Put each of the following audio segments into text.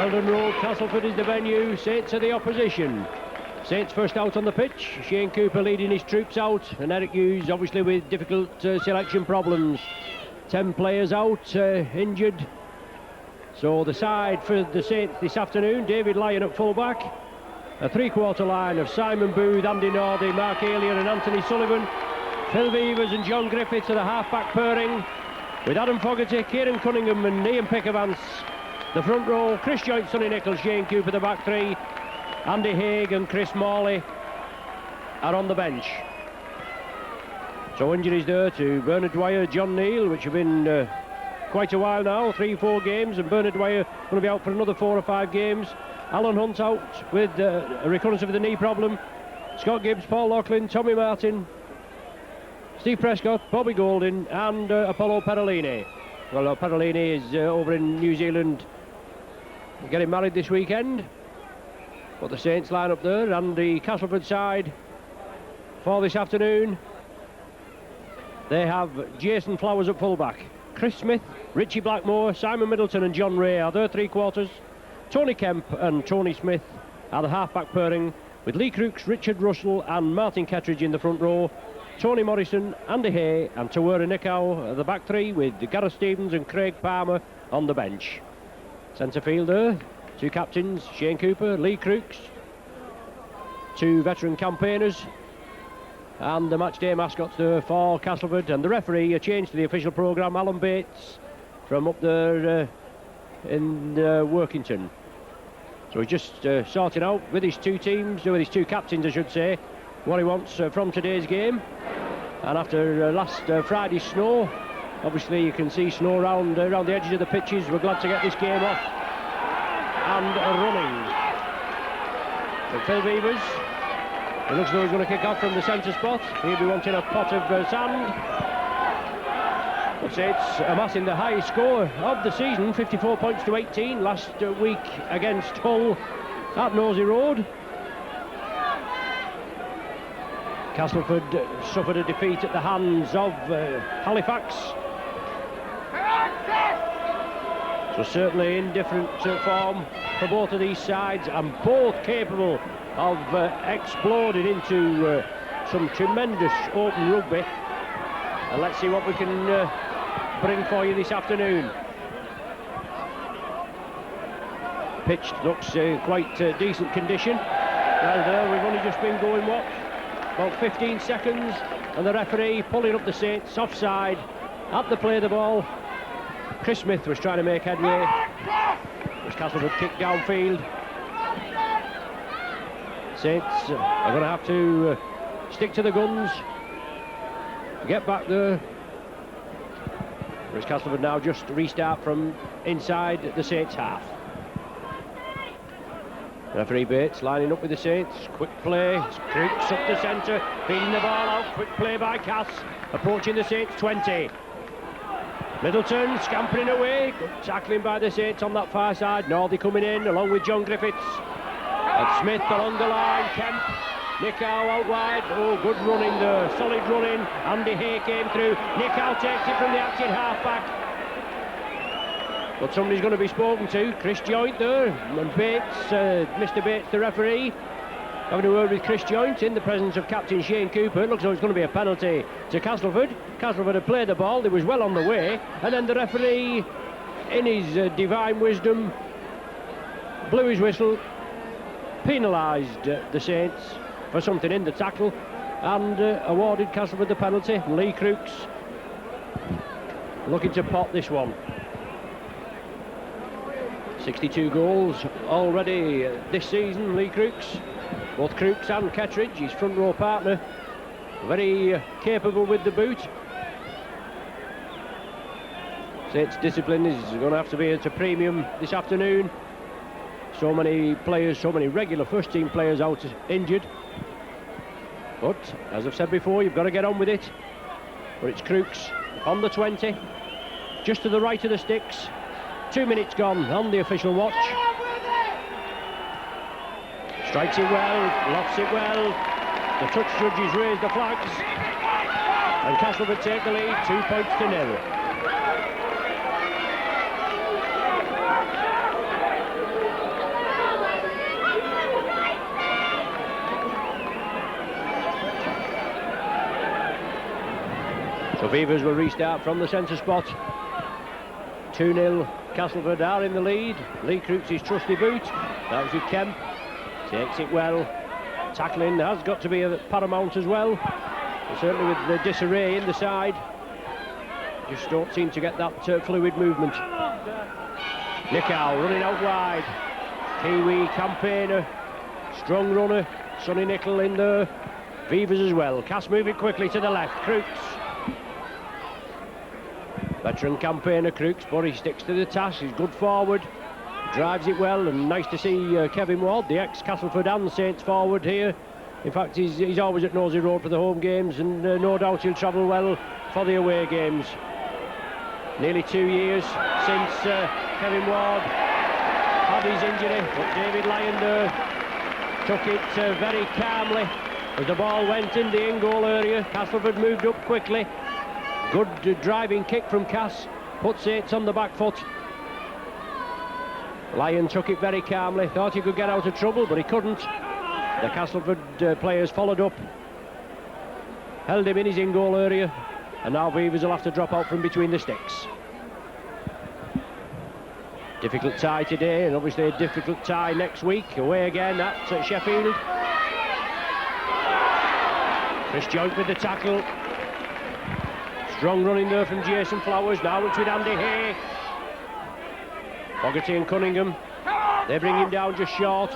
Weldon Road, Castleford is the venue. Saints are the opposition. Saints first out on the pitch. Shane Cooper leading his troops out, and Eric Hughes obviously with difficult selection problems. 10 players out, injured. So the side for the Saints this afternoon: David Lyon at fullback, a three-quarter line of Simon Booth, Andy Nordy, Mark Alier and Anthony Sullivan. Phil Beavers and John Griffiths are the half-back pairing, with Adam Fogarty, Kieran Cunningham and Ian Pickavance the front row. Chris Joynt, Sonny Nichols, Shane Cooper the back three. Andy Haig and Chris Morley are on the bench. So injuries there to Bernard Dwyer, John Neal, which have been quite a while now, 3-4 games, and Bernard Dwyer going to be out for another 4 or 5 games. Alan Hunt out with a recurrence of the knee problem. Scott Gibbs, Paul Loughlin, Tommy Martin, Steve Prescott, Bobby Golding and Apollo Perolini. Well, Perolini is over in New Zealand getting married this weekend. But the Saints line up there, and the Castleford side for this afternoon. They have Jason Flowers at fullback. Chris Smith, Richie Blackmore, Simon Middleton and John Ray are their three quarters. Tony Kemp and Tony Smith are the half-back pairing, with Lee Crooks, Richard Russell and Martin Kettridge in the front row. Tony Morrison, Andy Hay and Tawera Nicow are the back three, with Gareth Stevens and Craig Palmer on the bench. Centre fielder, two captains, Shane Cooper, Lee Crooks, two veteran campaigners, and the matchday mascots there for Castleford. And the referee, a change to the official programme, Alan Bates from up there in Workington. So he's just sorting out with his two teams, with his two captains I should say, what he wants from today's game. And after last Friday's snow, obviously you can see snow around the edges of the pitches. We're glad to get this game off and running. So Phil Beavers, it looks as though he's going to kick off from the centre spot. He'll be wanting a pot of sand. But Saints amassing the highest score of the season, 54 points to 18 last week against Hull at Nosey Road. Castleford suffered a defeat at the hands of Halifax. So certainly in different form for both of these sides, and both capable of exploding into some tremendous open rugby. And let's see what we can bring for you this afternoon. Pitch looks quite decent condition. Well, there we've only just been going what? About 15 seconds, and the referee pulling up the Saints offside at the play of the ball. Chris Smith was trying to make headway as Castleford kicked downfield. Saints are going to have to stick to the guns, get back there. Whereas Castleford now just restart from inside the Saints half. Referee Bates lining up with the Saints. Quick play, Crooks up the centre, feeding the ball out. Quick play by Cass, approaching the Saints 20. Middleton scampering away. Good tackling by the Saints on that far side. Nordy coming in along with John Griffiths. And Smith along the line. Kemp, Nicow out wide. Oh, good running there, solid running. Andy Hay came through. Nicow takes it from the acting half-back. But somebody's going to be spoken to. Chris Joynt there, and Bates, Mr. Bates, the referee, having a word with Chris Joynt in the presence of Captain Shane Cooper. It looks like it's going to be a penalty to Castleford. Castleford had played the ball, they was well on the way, and then the referee, in his divine wisdom, blew his whistle, penalised the Saints for something in the tackle, and awarded Castleford the penalty. Lee Crooks looking to pot this one. 62 goals already this season, Lee Crooks. Both Crooks and Kettridge, his front row partner, very capable with the boot. Saints' discipline is going to have to be at a premium this afternoon. So many players, so many regular first team players out injured. But, as I've said before, you've got to get on with it. But it's Crooks on the 20, just to the right of the sticks. 2 minutes gone on the official watch. Strikes it well, lofts it well. The touch judges raise the flags. And Castleford take the lead, 2 points to 0. Beavers will restart from the centre spot. 2-0, Castleford are in the lead. Lee Crooks his trusty boot. That was with Kemp. Takes it well. Tackling has got to be paramount as well. And certainly with the disarray in the side, just don't seem to get that fluid movement. Nickow running out wide. Kiwi campaigner, strong runner. Sonny Nickel in there. Beavers as well. Cass moving quickly to the left. Crooks. Veteran campaigner Crooks, but he sticks to the task. He's good forward. Drives it well, and nice to see Kevin Ward, the ex-Castleford and Saints forward here. In fact, he's always at Nosey Road for the home games, and no doubt he'll travel well for the away games. Nearly 2 years since Kevin Ward had his injury, but David Lyon took it very calmly as the ball went in the in-goal area. Castleford moved up quickly. Good driving kick from Cass, puts Saints on the back foot. Lyon took it very calmly, thought he could get out of trouble, but he couldn't. The Castleford players followed up, held him in his in-goal area, and now Beavers will have to drop out from between the sticks. Difficult tie today, and obviously a difficult tie next week, away again at Sheffield. Chris Joint with the tackle. Strong running there from Jason Flowers. Now it's with Andy Hay. Fogarty and Cunningham, they bring him down just short.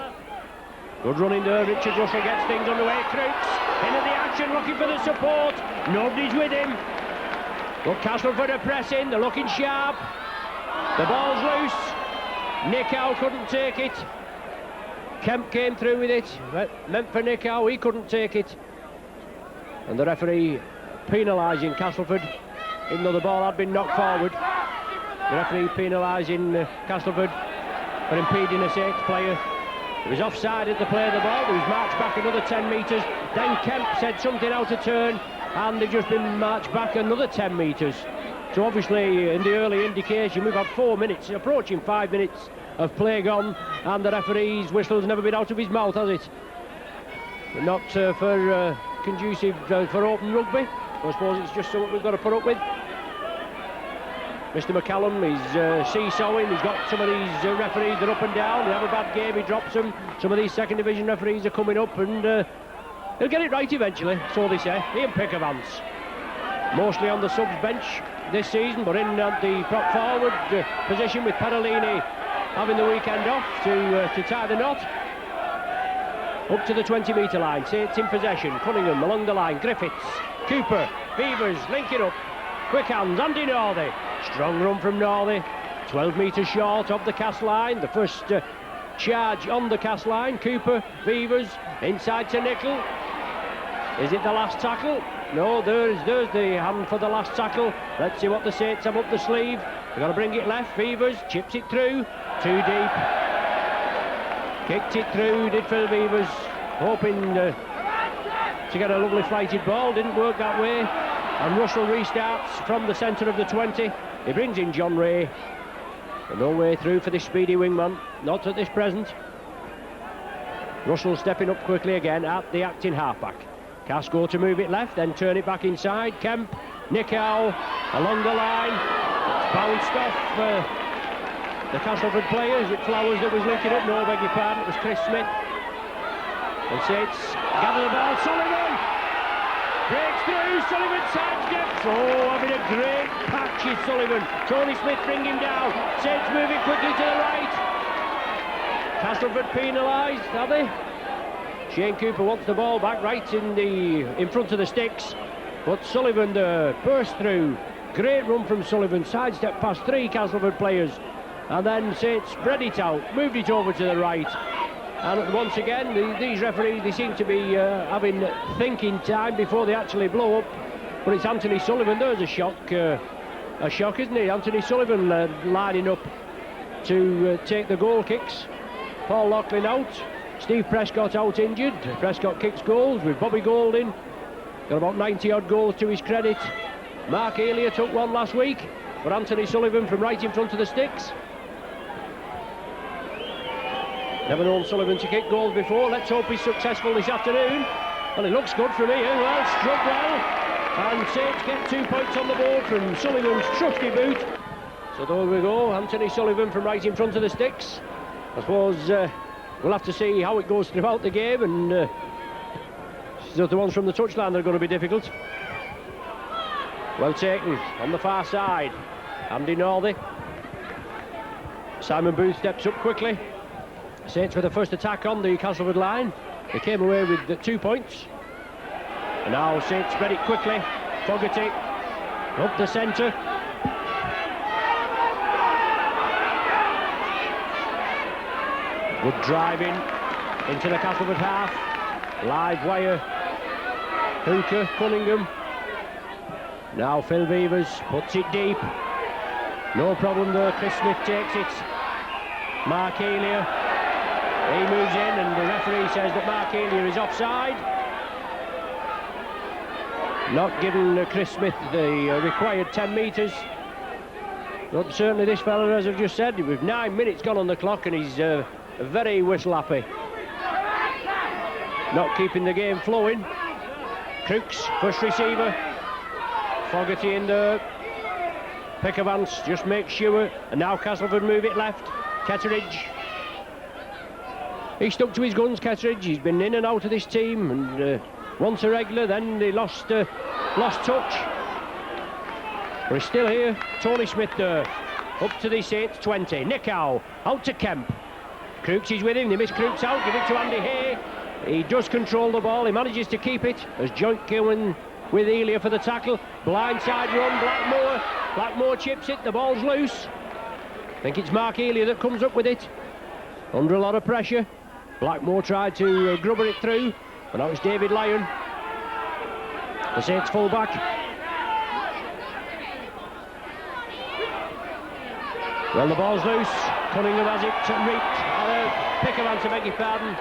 Good running there. Richard Russell gets things underway. Crooks into the action, looking for the support. Nobody's with him. But Castleford are pressing. They're looking sharp. The ball's loose. Nickow couldn't take it. Kemp came through with it. Meant for Nickow. He couldn't take it. And the referee penalising Castleford, even though the ball had been knocked forward. The referee penalising Castleford for impeding a Saints player. He was offside at the play of the ball. He was marched back another 10 metres. Then Kemp said something out of turn, and they've just been marched back another 10 metres. So obviously in the early indication we've had 4 minutes, approaching 5 minutes of play gone, and the referee's whistle's never been out of his mouth, has it? Not for conducive for open rugby. I suppose it's just something we've got to put up with. Mr. McCallum, he's seesawing. He's got some of these referees, they're up and down. They have a bad game, he drops them. Some of these second division referees are coming up, and he'll get it right eventually, so they say. Ian Pickervance, mostly on the subs bench this season, but in the prop forward position with Perolini having the weekend off to tie the knot. Up to the 20-metre line, Saints in possession. Cunningham along the line, Griffiths, Cooper, Beavers link it up. Quick hands, Andy Northey. Strong run from Northey. 12 metres short of the Cass line. The first charge on the Cass line. Cooper, Beavers, inside to Nickel. Is it the last tackle? No, there's the hand for the last tackle. Let's see what the Saints have up the sleeve. They've got to bring it left. Beavers chips it through. Too deep. Kicked it through, did Phil Beavers, hoping to get a lovely flighted ball. Didn't work that way. And Russell restarts from the centre of the 20. He brings in John Ray. And no way through for this speedy wingman, not at this present. Russell stepping up quickly again at the acting halfback. Cass go to move it left, then turn it back inside. Kemp, Nickow along the line. It's bounced off the Castleford players. It Flowers that was linking up. No, beg your pardon, it was Chris Smith. And Saints gather the ball. Sullivan breaks through. Sullivan sidesteps. Oh, having a great patch is Sullivan. Tony Smith bring him down. Saints moving quickly to the right. Castleford penalised, have they? Shane Cooper wants the ball back right in front of the sticks, but Sullivan burst through. Great run from Sullivan. Sidestep past 3 Castleford players. And then Saints spread it out, moved it over to the right. And once again, these referees, they seem to be having thinking time before they actually blow up. But it's Anthony Sullivan. There's a shock, isn't he? Anthony Sullivan lining up to take the goal kicks. Paul Loughlin out. Steve Prescott out injured. Prescott kicks goals with Bobby Golding. Got about 90 odd goals to his credit. Mark Elia took one last week. But Anthony Sullivan from right in front of the sticks. Never known Sullivan to kick goals before. Let's hope he's successful this afternoon. Well, it looks good from here. Well, struck well. And Saints get 2 points on the board from Sullivan's trusty boot. So there we go, Anthony Sullivan from right in front of the sticks. I suppose we'll have to see how it goes throughout the game, and the ones from the touchline that are going to be difficult. Well taken on the far side. Andy Northey. Simon Booth steps up quickly. Saints with the first attack on the Castleford line. They came away with the 2 points. And now Saints spread it quickly. Fogarty up the centre. Good driving into the Castleford half. Live wire. Hooker, Cunningham. Now Phil Beavers puts it deep. No problem there. Chris Smith takes it. Mark Elia. He moves in, and the referee says that Mark Elia is offside. Not giving Chris Smith the required 10 metres. But certainly this fella, as I've just said, with 9 minutes gone on the clock, and he's very whistle happy. Not keeping the game flowing. Crooks, first receiver. Fogarty in there. Pickavance just makes sure, and now Castleford move it left. Ketteridge. He stuck to his guns, Ketteridge. He's been in and out of this team, and once a regular, then they lost touch. But he's still here. Tony Smith there. Up to the Saints 20. Nick Howe out to Kemp. Crooks is with him. They miss Crooks out. Give it to Andy Hay. He does control the ball. He manages to keep it as Joint going with Elia for the tackle. Blindside run. Blackmore. Blackmore chips it. The ball's loose. I think it's Mark Elia that comes up with it. Under a lot of pressure. Blackmore tried to grubber it through. But now it's David Lyon. The Saints full-back. Well, the ball's loose. Cunningham has it. Pickavance, I beg your pardon.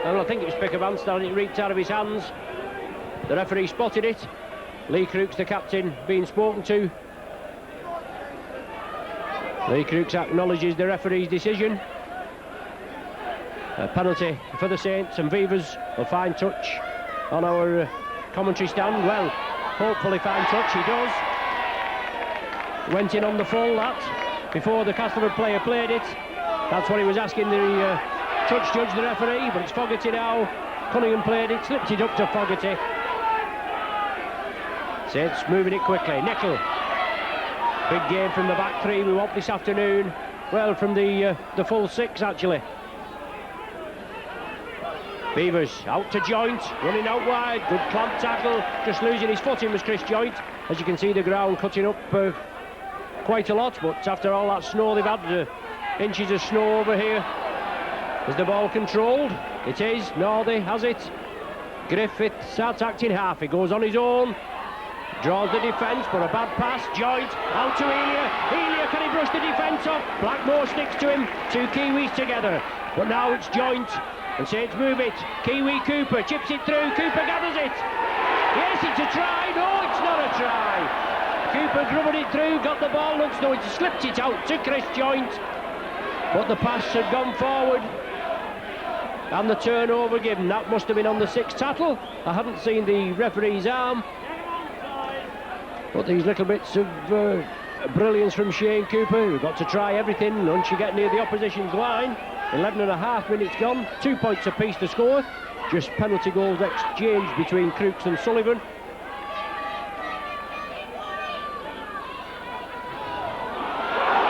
I think it was Pickavance that it reeked out of his hands. The referee spotted it. Lee Crooks, the captain, being spoken to. Lee Crooks acknowledges the referee's decision. A penalty for the Saints, and Beavers will find touch on our commentary stand. Well, hopefully find touch, he does. Went in on the full, that, before the Castleford player played it. That's what he was asking the touch judge, the referee, but it's Fogarty now. Cunningham played it, slipped it up to Fogarty. Saints moving it quickly. Nickel. Big game from the back three we want this afternoon. Well, from the full six, actually. Beavers out to Joint, running out wide. Good clamp tackle. Just losing his footing was Chris Joint. As you can see, the ground cutting up quite a lot, but after all that snow they've had, inches of snow over here. Is the ball controlled? It is. Northey has it. Griffith starts acting half. He goes on his own. Draws the defence, but a bad pass. Joint out to Elia. Elia, can he brush the defence off? Blackmore sticks to him. Two Kiwis together. But now it's Joint. And Saints move it. Kiwi Cooper chips it through. Cooper gathers it. Yes, it's a try. No, it's not a try. Cooper grubbered it through, got the ball. Looks though he slipped it out to Chris Joint. But the pass had gone forward. And the turnover given. That must have been on the sixth tackle. I haven't seen the referee's arm. But these little bits of brilliance from Shane Cooper. We've got to try everything once you get near the opposition's line. 11.5 minutes gone. 2 points apiece to score. Just penalty goals exchanged between Crooks and Sullivan.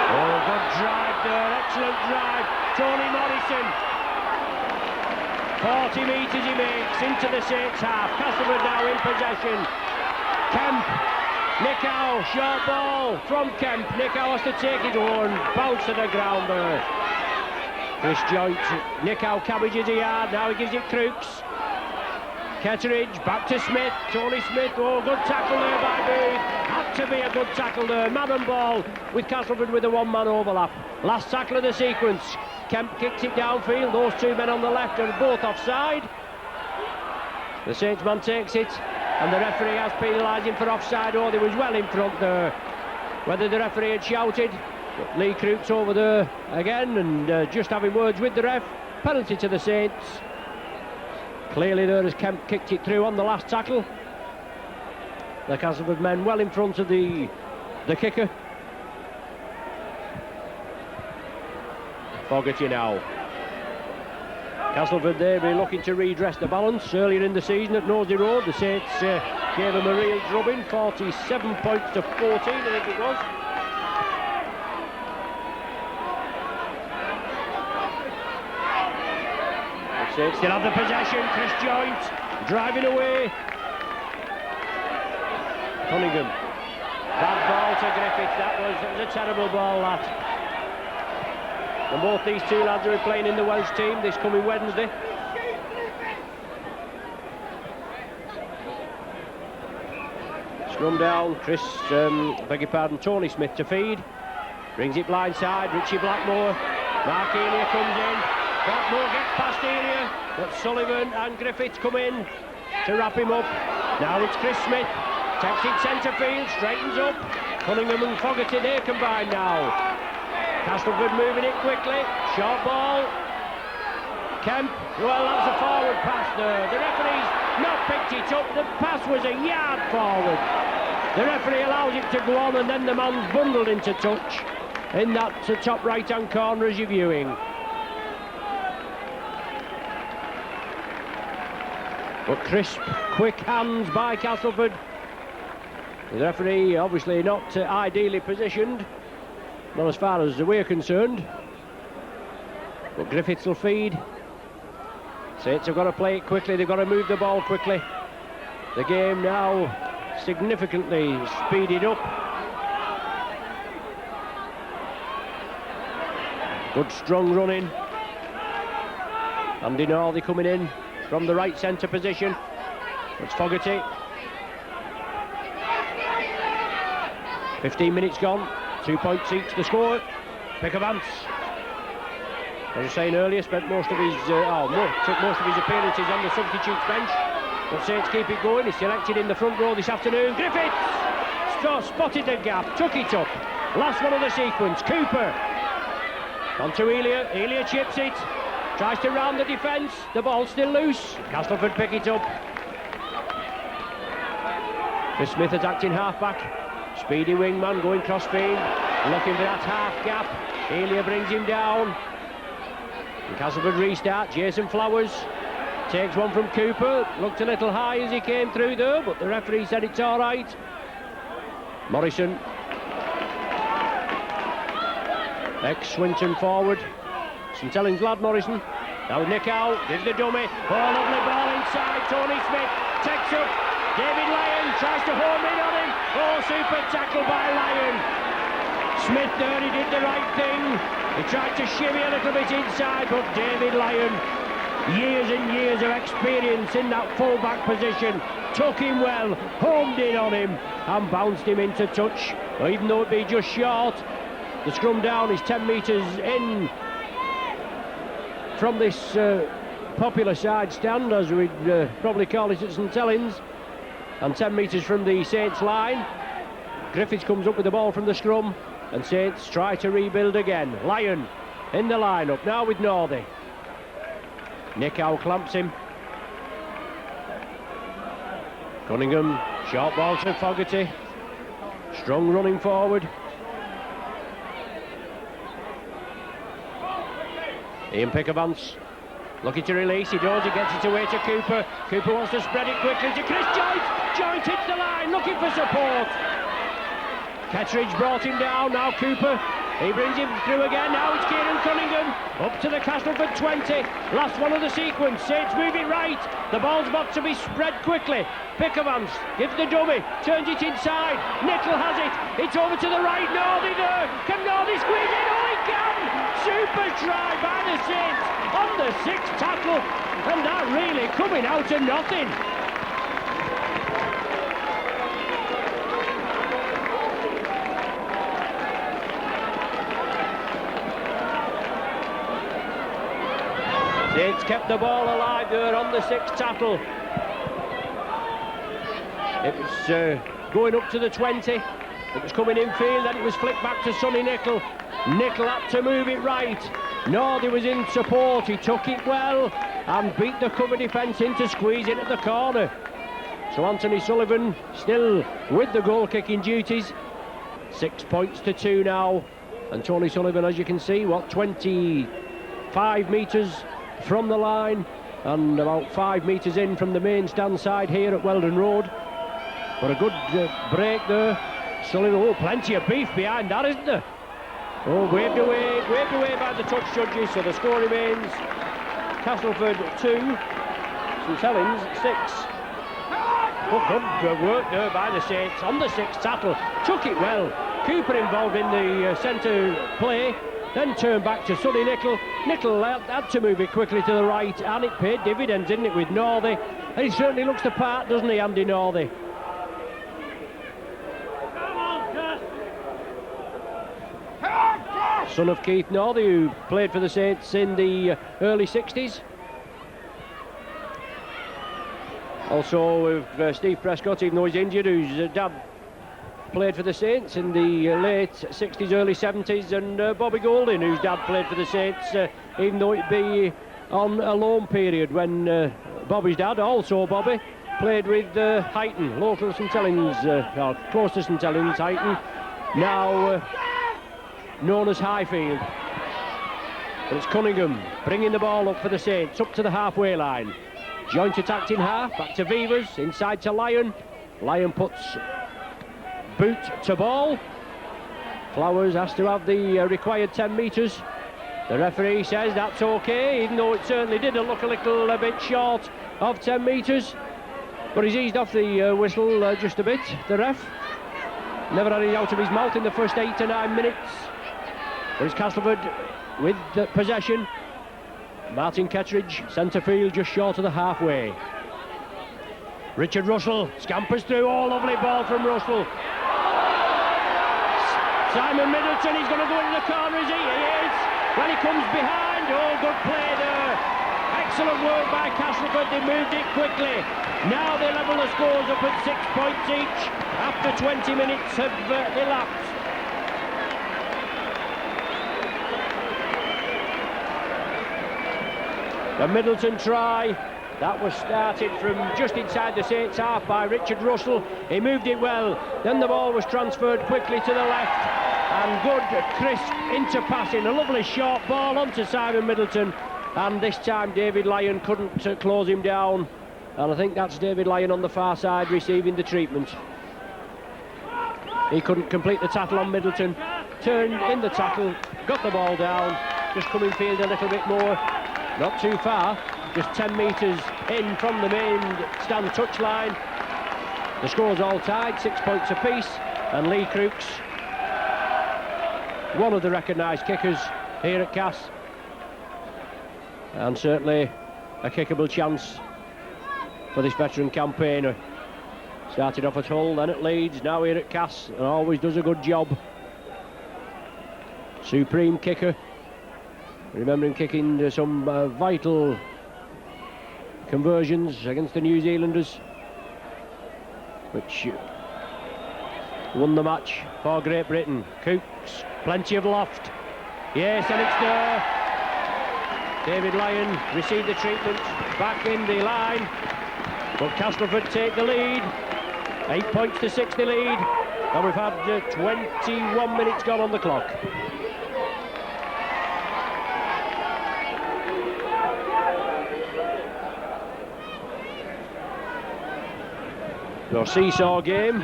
Oh, good drive there. Excellent drive. Tony Morrison. 40 metres he makes into the Saints half. Castleford now in possession. Kemp. Nick Howe, short ball from Kemp. Nick Howe has to take it on. Bounce to the ground there. Chris Joint. Nick Howe cabbages a yard. Now he gives it Crooks. Ketteridge back to Smith. Tony Smith. Oh, good tackle there by Booth. Had to be a good tackle there. Man and ball with Castleford with a one-man overlap. Last tackle of the sequence. Kemp kicks it downfield. Those two men on the left are both offside. The Saints man takes it. And the referee has penalised him for offside. Oh, he was well in front there. Whether the referee had shouted. But Lee Crooks over there again, and just having words with the ref. Penalty to the Saints. Clearly there as Kemp kicked it through on the last tackle. The Castleford men well in front of the kicker. Fogarty now. Castleford, they'll be looking to redress the balance. Earlier in the season at Nosey Road, the Saints gave them a real drubbing, 47 points to 14, I think it was. The Saints still have the possession. Chris Joint driving away. Cunningham. Bad ball to Griffith. That was a terrible ball, that. And both these two lads are playing in the Welsh team this coming Wednesday. Scrum down, Tony Smith to feed. Brings it blindside, Richie Blackmore. Mark Elia comes in. Blackmore gets past Elia, but Sullivan and Griffiths come in to wrap him up. Now it's Chris Smith. Takes it centre field, straightens up. Cunningham and Fogarty, they combine now. Castleford moving it quickly, short ball. Kemp, well, that's a forward pass there. The referee's not picked it up, the pass was a yard forward. The referee allows it to go on, and then the man's bundled into touch in that top right-hand corner as you're viewing. But crisp, quick hands by Castleford. The referee obviously not ideally positioned. Not as far as we're concerned. But Griffiths will feed. Saints have got to play it quickly, they've got to move the ball quickly. The game now significantly speeded up. Good strong running. Andy Northey coming in from the right centre position. It's Fogarty. 15 minutes gone. 2 points each to score. Pickavance, as I was saying earlier, spent most of his took most of his appearances on the substitutes bench. But Saints keep it going. He's selected in the front row this afternoon. Griffiths spotted the gap, took it up. Last one of the sequence. Cooper on to Elia. Elia chips it, tries to round the defence. The ball's still loose. Castleford pick it up. Chris Smith attacking half-back. Speedy wingman going cross-field, looking for that half gap. Elia brings him down. And Castleford restart. Jason Flowers takes one from Cooper. Looked a little high as he came through there, but the referee said it's all right. Morrison. Ex-Swinton forward. St Helens lad, Morrison. Now Nick out, gives the dummy. Oh, lovely ball inside. Tony Smith takes up. David Lyon tries to home in on him. Oh, super tackle by Lyon. Smith there, he did the right thing. He tried to shimmy a little bit inside, but David Lyon, years and years of experience in that full-back position, took him well, homed in on him, and bounced him into touch. Even though it be just short, the scrum down is 10 metres in from this popular side stand, as we'd probably call it at St Helens, and 10 metres from the Saints line. Griffiths comes up with the ball from the scrum, and Saints try to rebuild again. Lyon in the line-up now with Northey. Nick Howe clamps him. Cunningham, short ball to Fogarty. Strong running forward. Ian Pickavance looking to release, he does, he gets it away to Cooper. Cooper wants to spread it quickly to Chris Joint. Joint hits the line, looking for support. Kettridge brought him down, now Cooper. He brings him through again, now it's Kieran Cunningham. Up to the Castleford 20, last one of the sequence. Saints move it right, the ball's about to be spread quickly. Pickavance gives the dummy, turns it inside. Nickel has it, it's over to the right. Northey there, can Northey squeeze in? Oh, he can! Super try by the Saints on the sixth tackle, and that really coming out of nothing. Saints kept the ball alive there on the sixth tackle. It was going up to the 20. It was coming in field, and it was flicked back to Sonny Nickel. Nickel had to move it right. Northey was in support. He took it well and beat the cover defence into squeezing at the corner. So Anthony Sullivan still with the goal-kicking duties. 6 points to 2 now. And Tony Sullivan, as you can see, 25 metres from the line and about 5 metres in from the main stand side here at Weldon Road. But a good break there. Sullivan, oh, plenty of beef behind that, isn't there? Oh, waved away by the touch judges. So the score remains Castleford 2, St Helens 6. Oh, good work there by the Saints on the 6th tackle. Took it well. Cooper involved in the centre play, then turned back to Sonny Nicol. Nicol had to move it quickly to the right, and it paid dividends, didn't it, with Northey? And he certainly looks the part, doesn't he, Andy Northey? Son of Keith Northey, who played for the Saints in the early 60s. Also with Steve Prescott, even though he's injured, whose dad played for the Saints in the late 60s, early 70s, and Bobby Golding, whose dad played for the Saints, even though it'd be on a loan period when Bobby's dad, also Bobby, played with Huyton, local St Helens, or close to St Helens, Huyton, now known as Highfield. But it's Cunningham bringing the ball up for the Saints, up to the halfway line. Joint attacked in half, back to Vivers, inside to Lyon. Lyon puts boot to ball. Flowers has to have the required 10 metres. The referee says that's okay, even though it certainly did look a little bit short of 10 metres. But he's eased off the whistle just a bit, the ref. Never had it out of his mouth in the first 8 to 9 minutes. But it's Castleford with the possession. Martin Kettridge, centre field, just short of the halfway. Richard Russell scampers through. Oh, lovely ball from Russell. Simon Middleton, he's going to go into the corner, is he? He is. When he comes behind, oh, good play there. Excellent work by Castleford, they moved it quickly. Now they level the scores up at 6 points each after 20 minutes have elapsed. The Middleton try, that was started from just inside the Saints half by Richard Russell. He moved it well, then the ball was transferred quickly to the left, and good, crisp interpassing, a lovely short ball onto Simon Middleton, and this time David Lyon couldn't close him down, and I think that's David Lyon on the far side receiving the treatment. He couldn't complete the tackle on Middleton, turned in the tackle, got the ball down, just coming field a little bit more. Not too far, just 10 metres in from the main stand touchline. The score's all tied, 6 points apiece, and Lee Crooks, one of the recognised kickers here at Cass, and certainly a kickable chance for this veteran campaigner. Started off at Hull, then at Leeds, now here at Cass, and always does a good job. Supreme kicker. Remember him kicking some vital conversions against the New Zealanders, which won the match for Great Britain. Cooks, plenty of loft. Yes, and it's there. David Lyon received the treatment back in the line, but Castleford take the lead. 8 points to 6 the lead, and we've had 21 minutes gone on the clock. So seesaw game,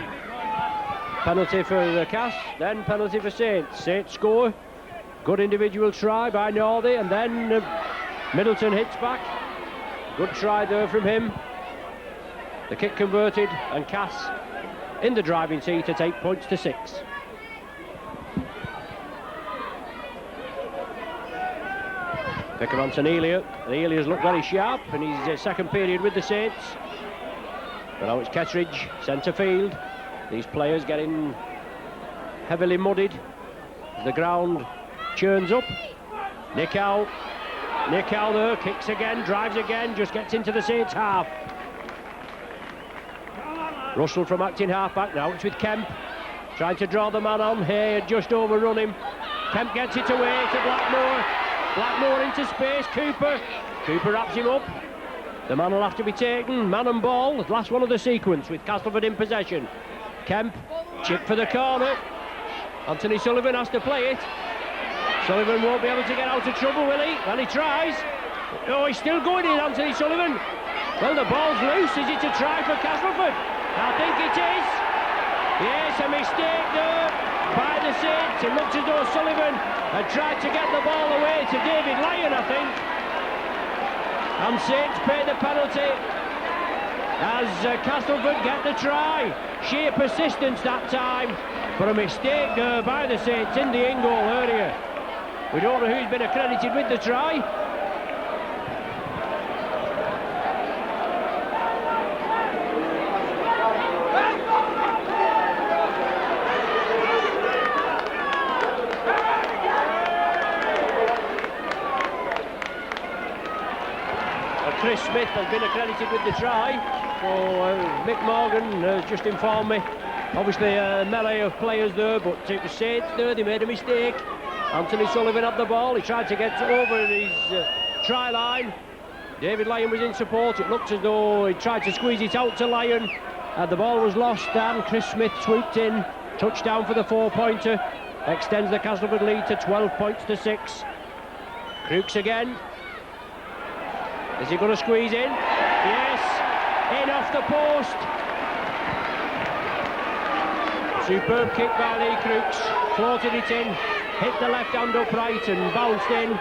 penalty for the Cass, then penalty for Saints. Saints score, good individual try by Northey, and then Middleton hits back. Good try there from him. The kick converted, and Cass in the driving seat at 8 points to 6. Pick of Anton Elia, and Elia's looked very sharp in his second period with the Saints. But now it's Kettridge, centre field. These players getting heavily muddied as the ground churns up. Nick Howe there, kicks again, drives again, just gets into the Saints half. Russell from acting half-back, now it's with Kemp, trying to draw the man on. Hay had just overrun him. Kemp gets it away to Blackmore. Blackmore into space, Cooper wraps him up. The man will have to be taken, man and ball, last one of the sequence with Castleford in possession. Kemp, chip for the corner. Anthony Sullivan has to play it. Sullivan won't be able to get out of trouble, will he? Well, he tries. Oh, he's still going in, Anthony Sullivan. Well, the ball's loose. Is it a try for Castleford? I think it is. Yes, a mistake there by the Saints. It looks as though Sullivan had tried to get the ball away to David Lyon, I think. And Saints pay the penalty as Castleford get the try. Sheer persistence that time, but a mistake there by the Saints in the in-goal area. We don't know who's been accredited with the try. Chris Smith has been accredited with the try, so Mick Morgan has just informed me. Obviously a melee of players there, but it was Saints there, they made a mistake. Anthony Sullivan had the ball, he tried to get over his try line. David Lyon was in support, it looked as though he tried to squeeze it out to Lyon, and the ball was lost, and Chris Smith swooped in. Touchdown for the 4-pointer, extends the Castleford lead to 12 points to 6. Crooks again. Is he going to squeeze in? Yes, in off the post. Superb kick by Lee Crooks, floated it in, hit the left hand upright and bounced in.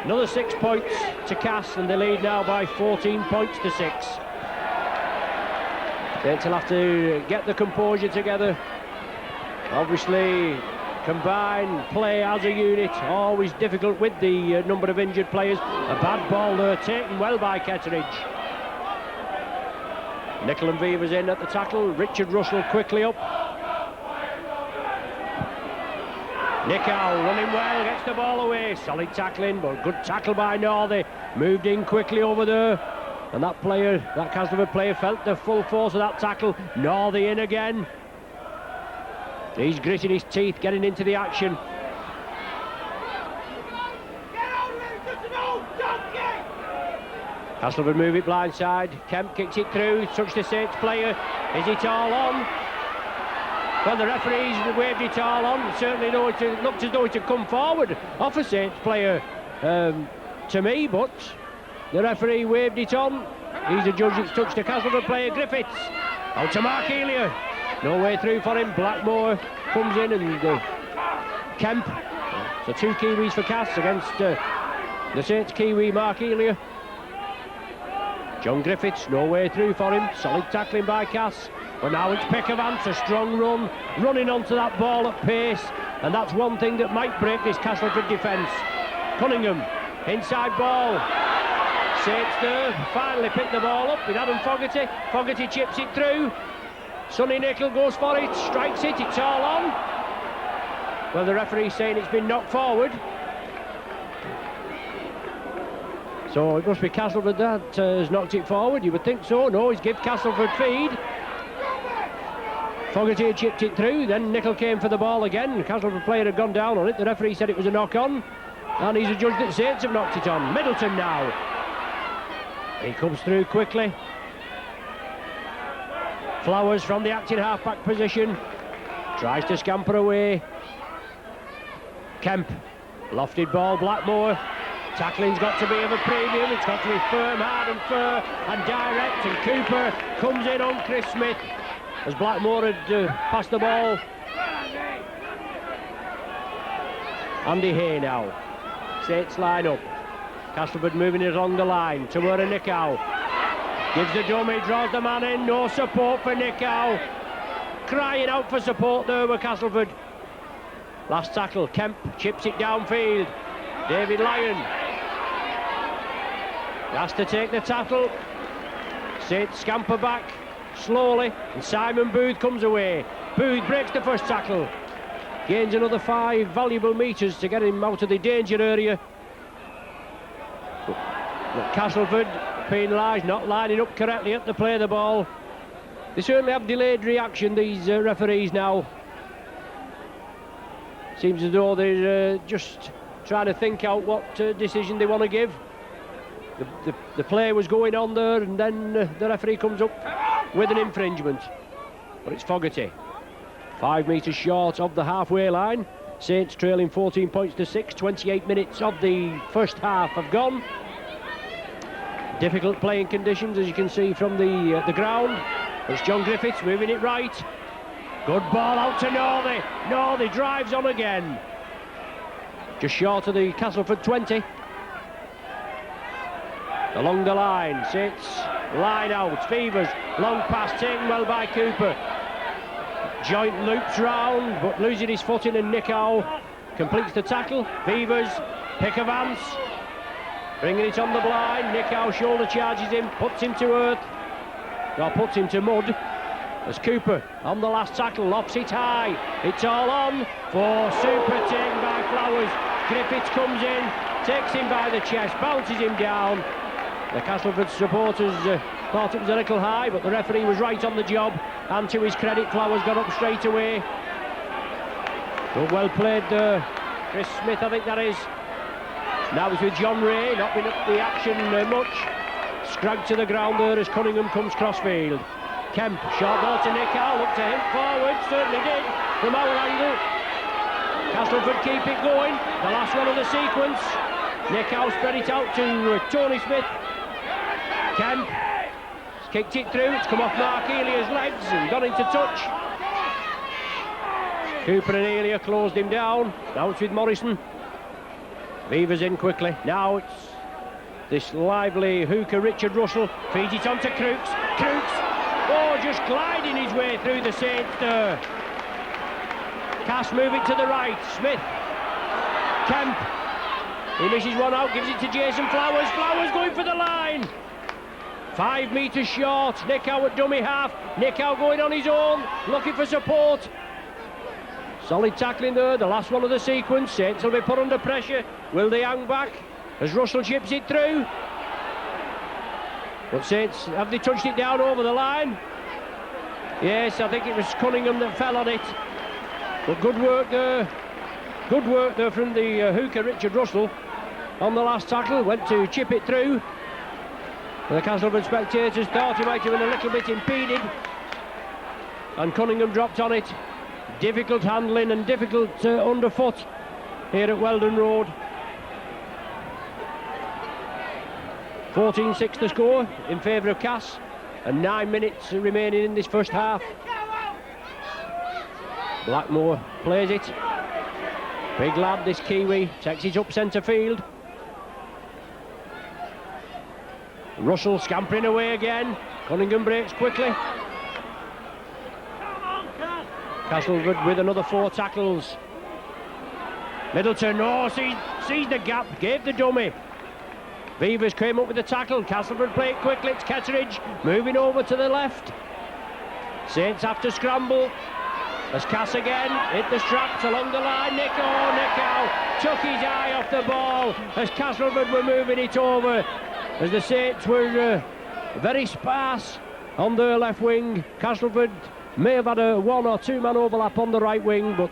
Another 6 points to Cass, and they lead now by 14 points to 6. Saints will have to get the composure together. Obviously, combine play as a unit, always difficult with the number of injured players. A bad ball there, taken well by Ketteridge. Nicol and Viva's in at the tackle. Richard Russell quickly up. Nichow running well, gets the ball away. Solid tackling, but good tackle by Northey. Moved in quickly over there. And that player, that Castleford player, felt the full force of that tackle. Northey in again. He's gritting his teeth, getting into the action. Castleford move it blindside. Kemp kicks it through, touched the Saints player. Is it all on? Well, the referees waved it all on. Certainly though it looked as though it had come forward off a Saints player to me, but the referee waved it on. He's the judge that's touched the Castleford player. Griffiths out to Mark Elia. No way through for him. Blackmore comes in, and Kemp. So 2 Kiwis for Cass against the Saints Kiwi Mark Elia. John Griffiths, no way through for him. Solid tackling by Cass. But now it's Pickavance, a strong run, running onto that ball at pace. And that's one thing that might break this Castleford defence. Cunningham, inside ball. Saints there, finally picked the ball up with Adam Fogarty. Fogarty chips it through. Sonny Nicol goes for it, strikes it, it's all on. Well, the referee's saying it's been knocked forward. So it must be Castleford that has knocked it forward. You would think so. No, he's given Castleford feed. Fogarty had chipped it through, then Nicol came for the ball again. Castleford player had gone down on it. The referee said it was a knock-on, and he's adjudged that Saints have knocked it on. Middleton now. He comes through quickly. Flowers from the acting half-back position. Tries to scamper away. Kemp. Lofted ball, Blackmore. Tackling's got to be of a premium. It's got to be firm, hard and fair and direct. And Cooper comes in on Chris Smith as Blackmore had passed the ball. Andy Hay now. Saints line up. Castleford moving it along the line to where Nichow. Gives the dummy, draws the man in. No support for Nichow. Crying out for support there with Castleford. Last tackle, Kemp chips it downfield. David Lyon has to take the tackle. Saints scamper back slowly, and Simon Booth comes away. Booth breaks the first tackle, gains another 5 valuable metres to get him out of the danger area. But Castleford penalised, not lining up correctly at the play of the ball. They certainly have delayed reaction, these referees now. Seems as though they're just trying to think out what decision they want to give. the play was going on there, and then the referee comes up with an infringement. But it's Fogarty. 5 metres short of the halfway line. Saints trailing 14 points to 6. 28 minutes of the first half have gone. Difficult playing conditions, as you can see from the ground. It's John Griffiths moving it right. Good ball out to Northey. Northey drives on again. Just short of the Castleford 20. Along the line, Saints line out. Fevers, long pass taken well by Cooper. Joint loops round, but losing his footing, and Nick Howe completes the tackle. Fevers, pick of Vance, bringing it on the blind. Nick Howe shoulder charges him, puts him to earth, or puts him to mud. As Cooper on the last tackle, lofts it high. It's all on for super taken by Flowers. Griffiths comes in, takes him by the chest, bounces him down. The Castleford supporters thought it was a little high, but the referee was right on the job, and to his credit, Flowers got up straight away. Good, well played, Chris Smith, I think that is. Now it's with John Ray, not been up the action much. Scragged to the ground there as Cunningham comes crossfield. Kemp, short ball to Nick Howe, looked to him forward, certainly did, from our angle. Castleford keep it going, the last one of the sequence. Nick Howe spread it out to Tony Smith. Kemp has kicked it through, it's come off Mark Elia's legs and gone into touch. Cooper and Elia closed him down. Now it's with Morrison. Beavers in quickly. Now it's this lively hooker Richard Russell. Feeds it on to Crooks. Crooks, oh, just gliding his way through the Saints there. Cass moving to the right. Smith. Kemp. He misses one out, gives it to Jason Flowers. Flowers going for the line. 5 metres short. Nick Howe at dummy half. Nick Howe going on his own, looking for support. Solid tackling there, the last one of the sequence. Saints will be put under pressure. Will they hang back as Russell chips it through? But Saints, have they touched it down over the line? Yes, I think it was Cunningham that fell on it. But good work there. Good work there from the hooker Richard Russell on the last tackle. Went to chip it through. The Castleford spectators thought he might have been a little bit impeded, and Cunningham dropped on it. Difficult handling and difficult underfoot here at Weldon Road. 14-6 the score in favour of Cass, and 9 minutes remaining in this first half. Blackmore plays it. Big lad, this Kiwi, takes it up centre field. Russell scampering away again. Cunningham breaks quickly. Castleford with another 4 tackles. Middleton, oh, sees the gap, gave the dummy. Beavers came up with the tackle. Castleford play it quickly. It's Ketteridge moving over to the left. Saints have to scramble. As Cass again hit the straps along the line. Nick Howe took his eye off the ball as Castleford were moving it over. As the Saints were very sparse on their left wing. Castleford may have had a 1 or 2 man overlap on the right wing, but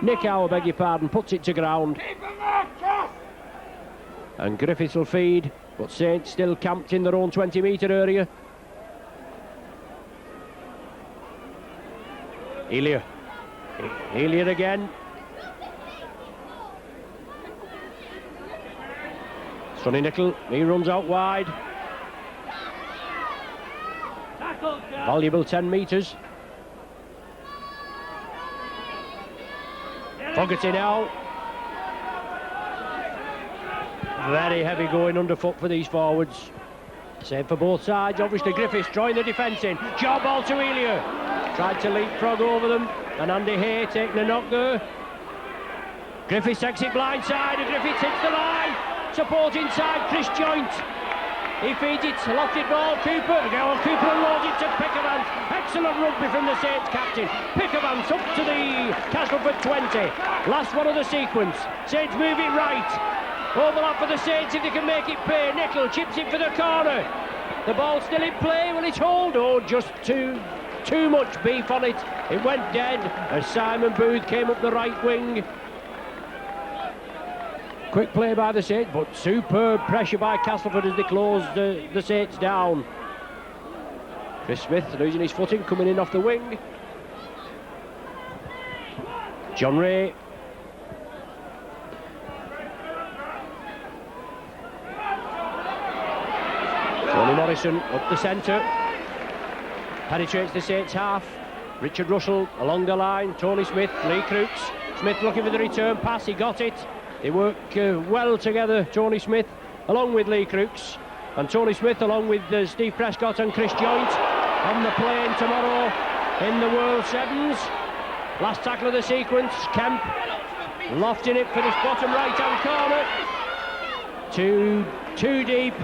Nick Howe, beg your pardon, puts it to ground. And Griffiths will feed, but Saints still camped in their own 20-metre area. Elia again. Sonny Nickel, he runs out wide. Valuable 10 metres. Fogarty now. Very heavy going underfoot for these forwards. Same for both sides. Obviously Griffiths drawing the defence in. Short ball to Elia. Tried to leapfrog over them, and Andy Hay taking a knock there. Griffiths takes it blindside, and Griffiths hits the line. Support inside, Chris Joint. He feeds it, lofted ball, Cooper. Cooper unloads it to Pickavance. Excellent rugby from the Saints captain. Pickavance up to the Castleford 20. Last one of the sequence. Saints move it right. Overlap for the Saints if they can make it pay. Nickel chips it for the corner. The ball still in play. Will it hold? Oh, just too much beef on it. It went dead as Simon Booth came up the right wing. Quick play by the Saints, but superb pressure by Castleford as they close the Saints down. Chris Smith losing his footing, coming in off the wing. John Ray. Tony Morrison up the centre. Penetrates the Saints half. Richard Russell along the line. Tony Smith, Lee Crooks. Smith looking for the return pass, he got it. They work well together, Tony Smith along with Lee Crooks, and Tony Smith along with Steve Prescott and Chris Joynt on the plane tomorrow in the World Sevens. Last tackle of the sequence, Kemp lofting it for this bottom right hand corner. Too deep.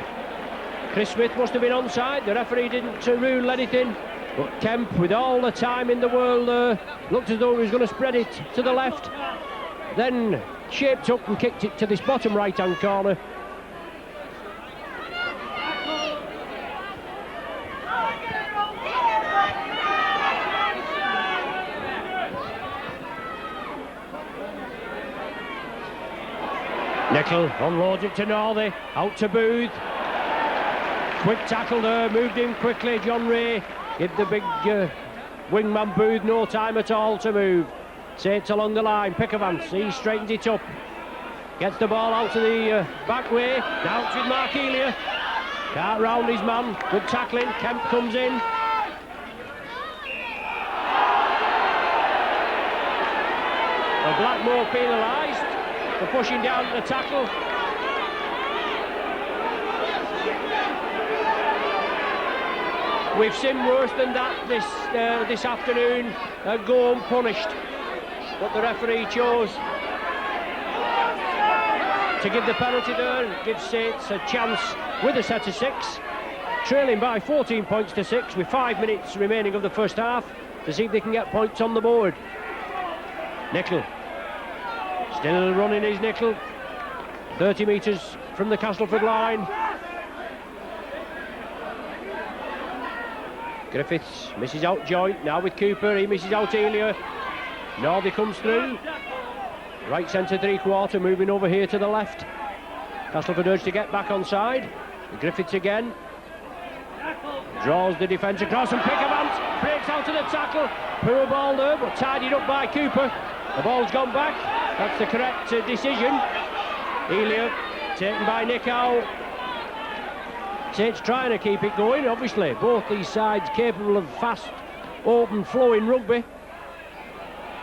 Chris Smith must have been onside, the referee didn't rule anything, but Kemp, with all the time in the world, looked as though he was going to spread it to the left, then shaped up and kicked it to this bottom right hand corner. Nickel unloads it to Northey, out to Booth. Quick tackle there, moved in quickly, John Ray. Give the big wingman Booth no time at all to move. Saints along the line, Pickavance, he straightens it up. Gets the ball out to the back way, down with Mark Elia. Can't round his man, good tackling, Kemp comes in. Well, Blackmore penalised for pushing down the tackle. We've seen worse than that this afternoon, go unpunished. But the referee chose to give the penalty there and give Saints a chance with a set of 6, trailing by 14 points to 6 with 5 minutes remaining of the first half to see if they can get points on the board. Nickel, still running his Nickel, 30 metres from the Castleford line. Griffiths misses out Joynt, now with Cooper, he misses out Elia. Northey comes through, right centre 3/4, moving over here to the left. Castleford urged to get back on side. Griffiths again, draws the defence across, and Pickavance breaks out of the tackle. Poor ball there, but tidied up by Cooper. The ball's gone back, that's the correct decision. Elia taken by Nicow. Saints trying to keep it going, obviously. Both these sides capable of fast, open, flowing rugby.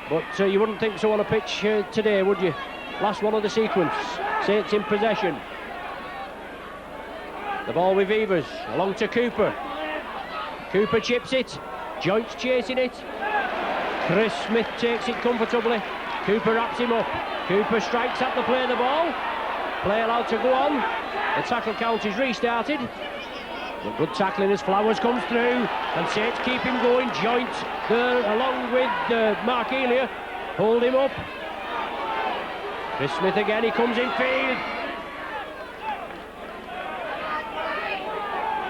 But you wouldn't think so on a pitch today, would you? Last one of the sequence. Saints in possession. The ball with Evers, along to Cooper. Cooper chips it. Joynt's chasing it. Chris Smith takes it comfortably. Cooper wraps him up. Cooper strikes at the play of the ball. Play allowed to go on. The tackle count is restarted. But good tackling as Flowers comes through, and Saints keep him going. Joynt there along with Mark Elia. Hold him up. Chris Smith again, he comes in field.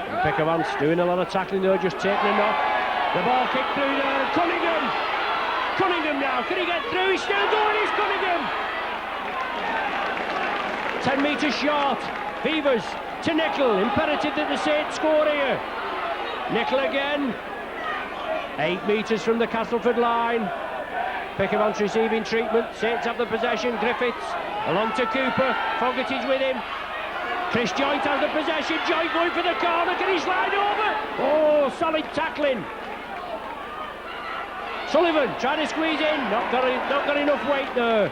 And Pickavance doing a lot of tackling there, just taking him off. The ball kicked through there. Cunningham now, can he get through? He's still going, he's Cunningham. 10 metres short. Beavers to Nickel, imperative that the Saints score here. Nickel again, 8 metres from the Castleford line. Pickavance receiving treatment, Saints have the possession. Griffiths along to Cooper, Fogarty's with him. Chris Joynt has the possession, Joynt going for the corner, can he slide over? Oh, solid tackling. Sullivan trying to squeeze in, not got enough weight there.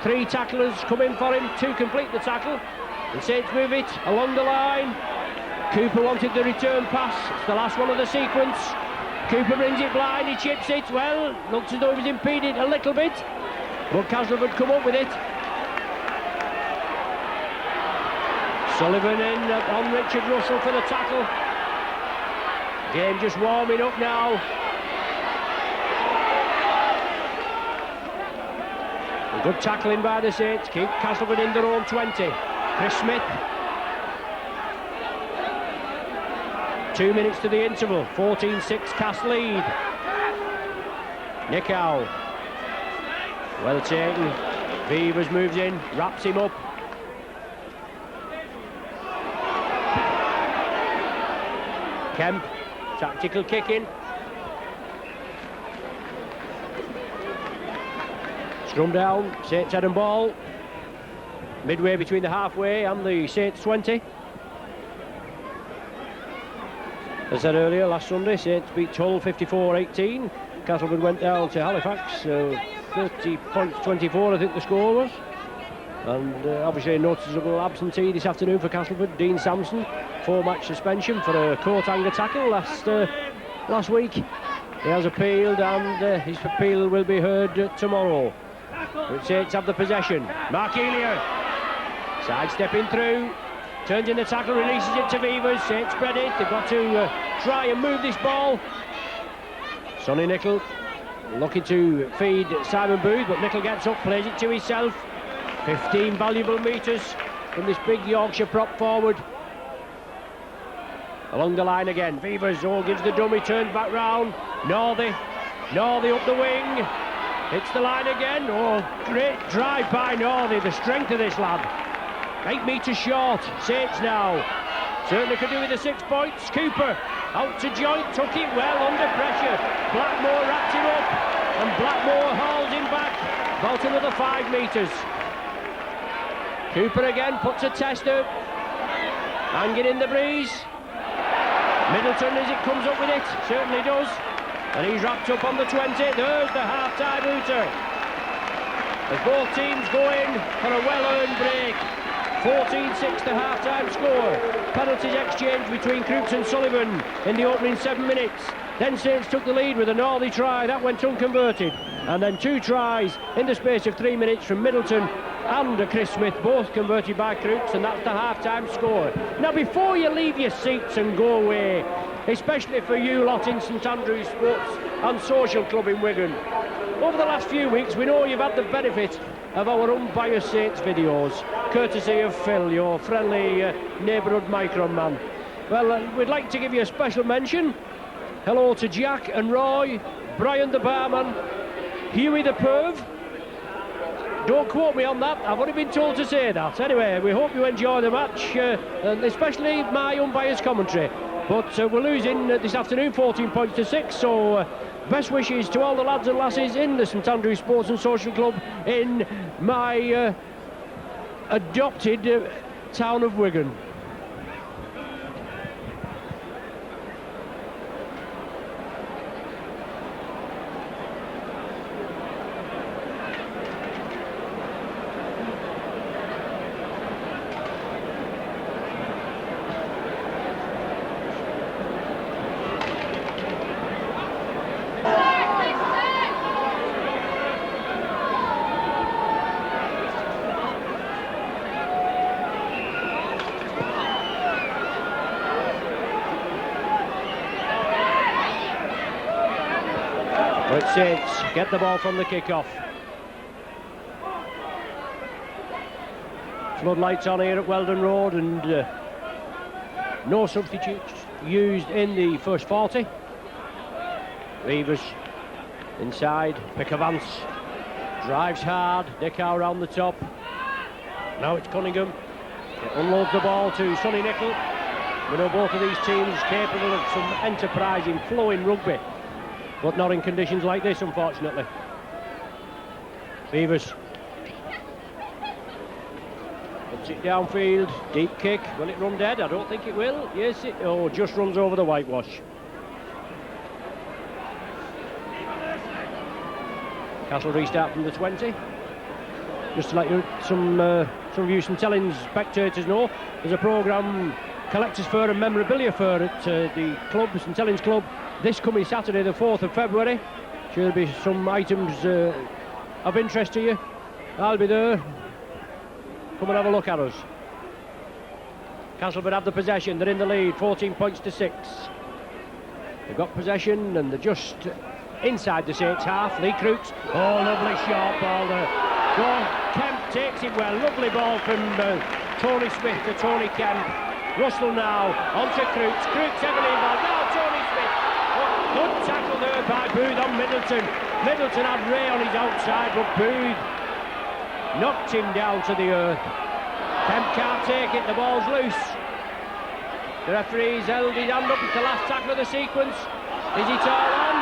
3 tacklers come in for him to complete the tackle. The Saints move it along the line. Cooper wanted the return pass, it's the last one of the sequence. Cooper brings it blind, he chips it, well, looks as though he was impeded a little bit, but Castleford come up with it. Sullivan in on Richard Russell for the tackle. Game just warming up now. A good tackling by the Saints, keep Castleford in their own 20. Chris Smith. 2 minutes to the interval, 14-6 Cass lead. Nicow. Well taken. Beavers moves in, wraps him up. Kemp, tactical kick in. Scrum down, Saints head and ball. Midway between the halfway and the Saints 20. As I said earlier, last Sunday, Saints beat Hull 54-18. Castleford went down to Halifax, 30 points 24, I think the score was. And obviously a noticeable absentee this afternoon for Castleford, Dean Sampson, 4-match suspension for a court anger tackle last week. He has appealed, and his appeal will be heard tomorrow. But Saints have the possession. Mark Elia, sidestepping through, turns in the tackle, releases it to Beavers. Saints spread it. They've got to try and move this ball. Sonny Nicol looking to feed Simon Booth, but Nicol gets up, plays it to himself. 15 valuable metres from this big Yorkshire prop forward. Along the line again, Beavers gives the dummy, turns back round. Northey up the wing, hits the line again. Oh, great drive by Northey, the strength of this lad. 8 metres short, Saints now. Certainly could do with the 6 points. Cooper out to joint, took it well under pressure. Blackmore wrapped him up, and Blackmore hauls him back about another 5 metres. Cooper again puts a tester, hanging in the breeze. Middleton, as it comes up with it, certainly does. And he's wrapped up on the 20. There's the half-time hooter. As both teams go in for a well-earned break. 14-6 the half-time score. Penalties exchanged between Crooks and Sullivan in the opening 7 minutes. Then Saints took the lead with a Northey try, that went unconverted. And then 2 tries in the space of 3 minutes from Middleton and Chris Smith, both converted by Crooks, and that's the half-time score. Now, before you leave your seats and go away, especially for you lot in St Andrews Sports and Social Club in Wigan, over the last few weeks we know you've had the benefit of our Umpire Saints videos, courtesy of Phil, your friendly neighbourhood micron man. Well, we'd like to give you a special mention. Hello to Jack and Roy, Brian the barman, Huey the perv. Don't quote me on that, I've only been told to say that. Anyway, we hope you enjoy the match, and especially my umpire's commentary. But we're losing this afternoon, 14 points to 6, so best wishes to all the lads and lasses in the St Andrews Sports and Social Club in my adopted town of Wigan. Saints get the ball from the kick-off. Floodlights on here at Weldon Road, and no substitutes used in the first 40. Reavers inside, Pickavance drives hard, Dickau around the top. Now it's Cunningham, it unloads the ball to Sonny Nicol. We know both of these teams capable of some enterprising, flowing rugby, but not in conditions like this, unfortunately. Beavers puts it downfield, deep kick. Will it run dead? I don't think it will. Yes, it just runs over the whitewash. Castle restart from the 20. Just to let you, some of you St Helens spectators know, there's a programme, Collectors Fair and Memorabilia Fair at the club, St Helens Club, this coming Saturday, the 4th of February. Sure, there'll be some items of interest to you. I'll be there. Come and have a look at us. Castleford have the possession. They're in the lead, 14 points to 6. They've got possession and they're just inside the Saints half. Lee Crooks. Oh, lovely short ball there. Go on. Kemp takes it well. Lovely ball from Tony Smith to Tony Kemp. Russell now onto Crooks. Crooks heavily involved. Now Tony Smith. Oh, Good tackle there by Booth on Middleton. Middleton had Ray on his outside, but Booth knocked him down to the earth. Kemp can't take it, the ball's loose. The referee's held his hand up. It's the last tackle of the sequence. Is it all on?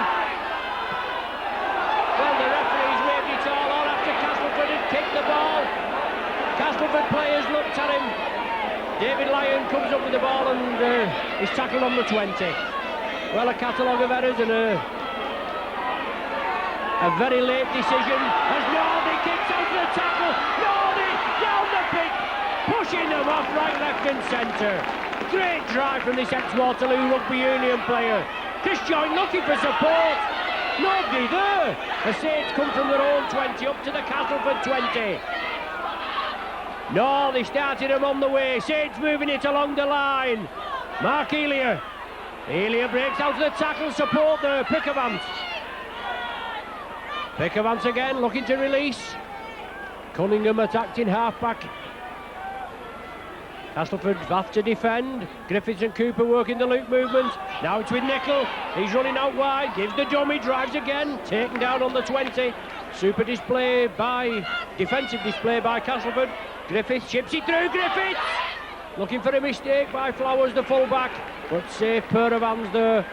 Well, the referee's waved it all on after Castleford had kicked the ball. Castleford players looked at him. David Lyon comes up with the ball and is tackled on the 20. Well, a catalogue of errors and a very late decision as Nordy kicks out the tackle. Nordy down the pick, pushing them off right, left and centre. Great drive from this ex-Waterloo Rugby Union player. Chris Joynt looking for support. Nobody there. The Saints come from their own 20 up to the Castleford 20. No, they started him on the way. Saints moving it along the line. Mark Elia. Elia breaks out of the tackle, support there. Pickavance. Pickavance again, looking to release. Cunningham attacked in half-back. Castleford have to defend. Griffiths and Cooper working the loop movement. Now it's with Nicol. He's running out wide. Gives the dummy, drives again. Taken down on the 20. Super display by... defensive display by Castleford. Griffiths chips it through. Griffiths! Looking for a mistake by Flowers, the full-back. But safe pair of hands there.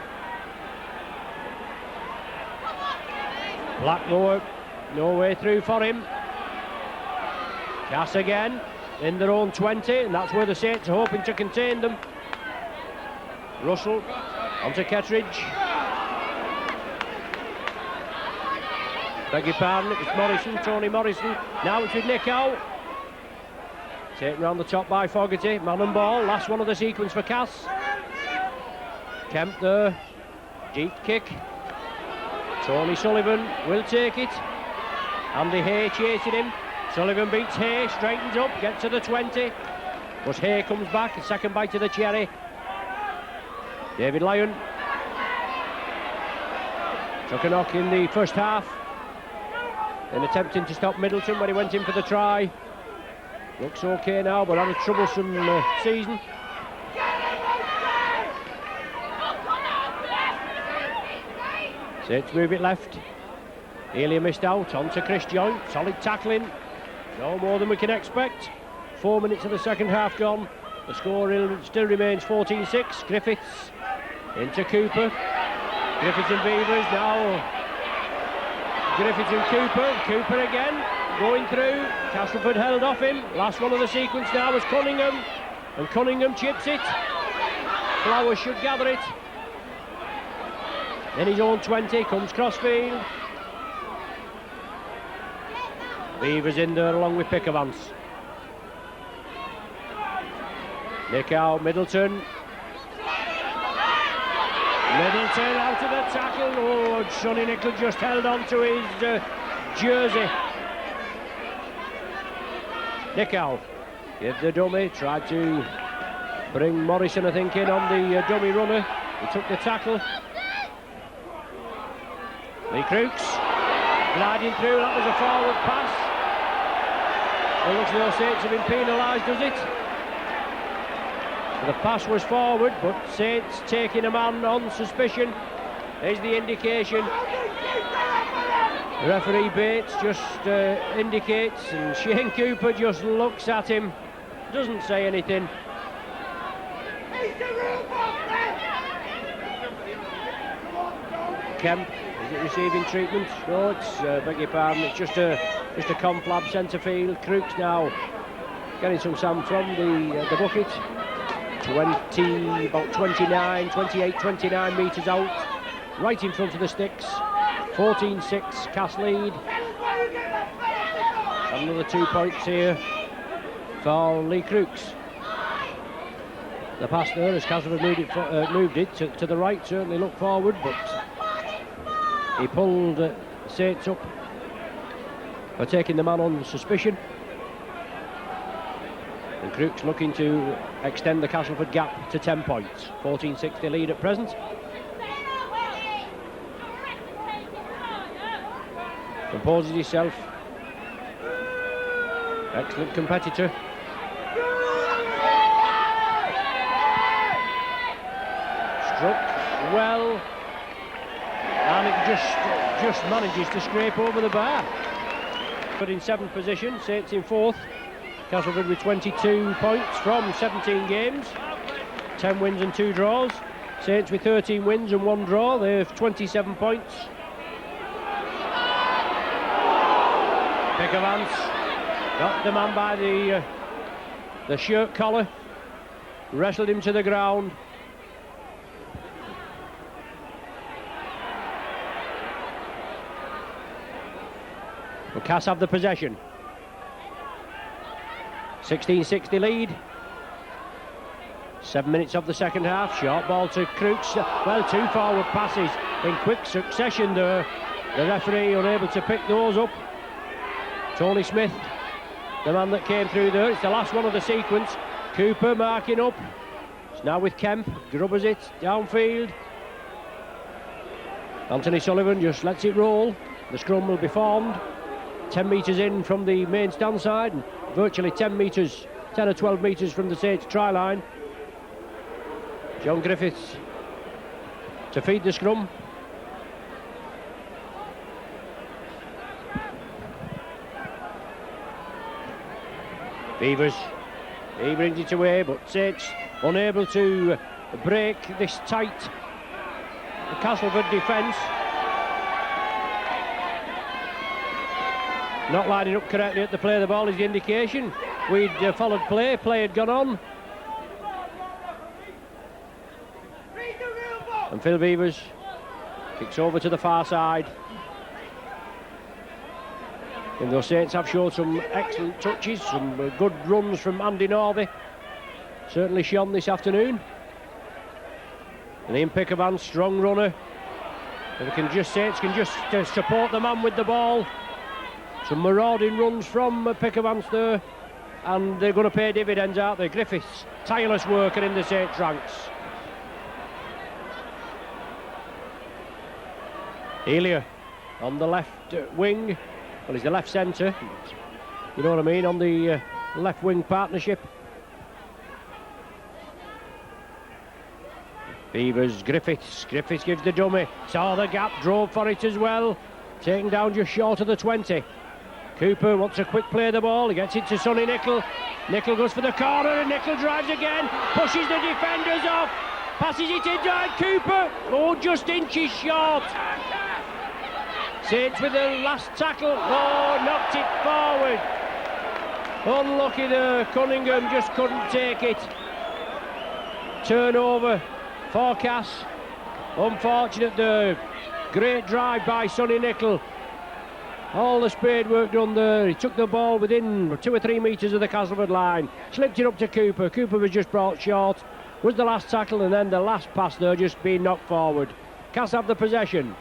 Blackmore, no way through for him. Cass again, in their own 20, and that's where the Saints are hoping to contain them. Russell, onto Kettridge. Beg your pardon, it's Morrison, Tony Morrison. Now it's with Nick out. Taken round the top by Fogarty, man and ball, last one of the sequence for Cass. Kemp there, deep kick. Tony Sullivan will take it. Andy Hay chasing him. Sullivan beats Hay, straightens up, gets to the 20. But Hay comes back, a second bite of the cherry. David Lyon took a knock in the first half in attempting to stop Middleton when he went in for the try. Looks okay now, but had a troublesome season. Saints move it left. Elia missed out, onto Chris Joynt. Solid tackling. No more than we can expect. 4 minutes of the second half gone. The score still remains 14-6. Griffiths into Cooper. Griffiths and Beavers now. Griffiths and Cooper. Cooper again. Going through. Castleford held off him. Last one of the sequence now was Cunningham. And Cunningham chips it. Flowers should gather it. In his own 20 comes Crossfield. Beavers in there along with Pickavance. Nick out, Middleton. Middleton out of the tackle. Oh, Sonny Nicol just held on to his jersey. Nick out. Give the dummy, tried to bring Morrison, I think, in on the dummy runner. He took the tackle. Lee Crooks gliding through, that was a forward pass. It looks as though Saints have been penalised, does it? The pass was forward, but Saints taking a man on suspicion is the indication. Referee Bates just indicates, and Shane Cooper just looks at him, doesn't say anything. Kemp, is it receiving treatment? No, it's beg your pardon, it's just a conflab centre field. Crooks now getting some sand from the bucket. 28, 29 metres out, right in front of the sticks. 14-6, Cass lead. Another 2 points here for Lee Crooks. The pass there, as Castleford moved it to the right, certainly looked forward, but he pulled Saints up for taking the man on suspicion. And Crooks looking to extend the Castleford gap to 10 points. 14-6 the lead at present. Composes himself. Excellent competitor. Struck well. and it just manages to scrape over the bar. But in 7th position, Saints in 4th. Castleford with 22 points from 17 games, 10 wins and 2 draws. Saints with 13 wins and 1 draw. They have 27 points. Pick of Ants got the man by the shirt collar, wrestled him to the ground. But Cass have the possession. 16-60 lead. 7 minutes of the second half. Short ball to Crooks. Well, 2 forward passes in quick succession there. The referee unable to pick those up. Tony Smith, the man that came through there. It's the last one of the sequence. Cooper marking up. It's now with Kemp. Grubbers it downfield. Anthony Sullivan just lets it roll. The scrum will be formed 10 metres in from the main stand side and virtually 10 or 12 metres from the Saints try line. John Griffiths to feed the scrum. Beavers, he brings it away, but Saints unable to break this tight Castleford defence. Not lining up correctly at the play of the ball is the indication. We'd followed play had gone on. And Phil Beavers kicks over to the far side. And those Saints have showed some excellent touches, some good runs from Andy Northey. Certainly shone this afternoon. And Ian Pickerman, strong runner. And Saints can just support the man with the ball. Some marauding runs from Pickermans there. And they're going to pay dividends, aren't they? Griffiths, tireless worker in the Saints ranks. Elia on the left wing. Well, he's the left centre, you know what I mean, on the left wing partnership. Beavers, Griffiths gives the dummy, saw the gap, drove for it as well, taken down just short of the 20. Cooper wants a quick play of the ball, he gets it to Sonny Nicol. Nicol goes for the corner and Nicol drives again, pushes the defenders off, passes it in to Cooper, oh, just inches short. Saints with the last tackle, oh, knocked it forward. Unlucky there, Cunningham just couldn't take it. Turnover for Cass. Unfortunate there. Great drive by Sonny Nicol. All the spade work done there. He took the ball within 2 or 3 metres of the Castleford line. Slipped it up to Cooper. Cooper was just brought short. Was the last tackle and then the last pass there just being knocked forward. Cass have the possession.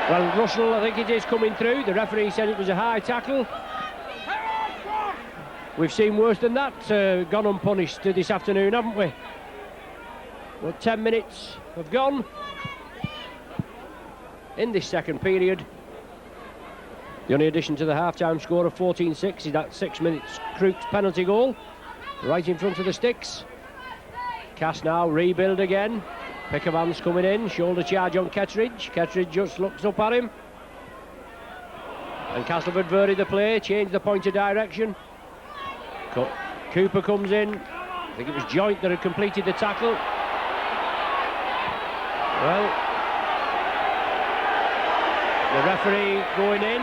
Well, Russell, I think it is coming through. The referee said it was a high tackle. We've seen worse than that gone unpunished this afternoon, haven't we? Well, 10 minutes have gone in this second period. The only addition to the half-time score of 14-6 is that 6 minutes Crooks penalty goal, right in front of the sticks. Cass now rebuild again. Pickerman's coming in, shoulder charge on Kettridge. Kettridge just looks up at him. And Castleford varied the play, changed the point of direction. Cooper comes in. I think it was Joint that had completed the tackle. Well, the referee going in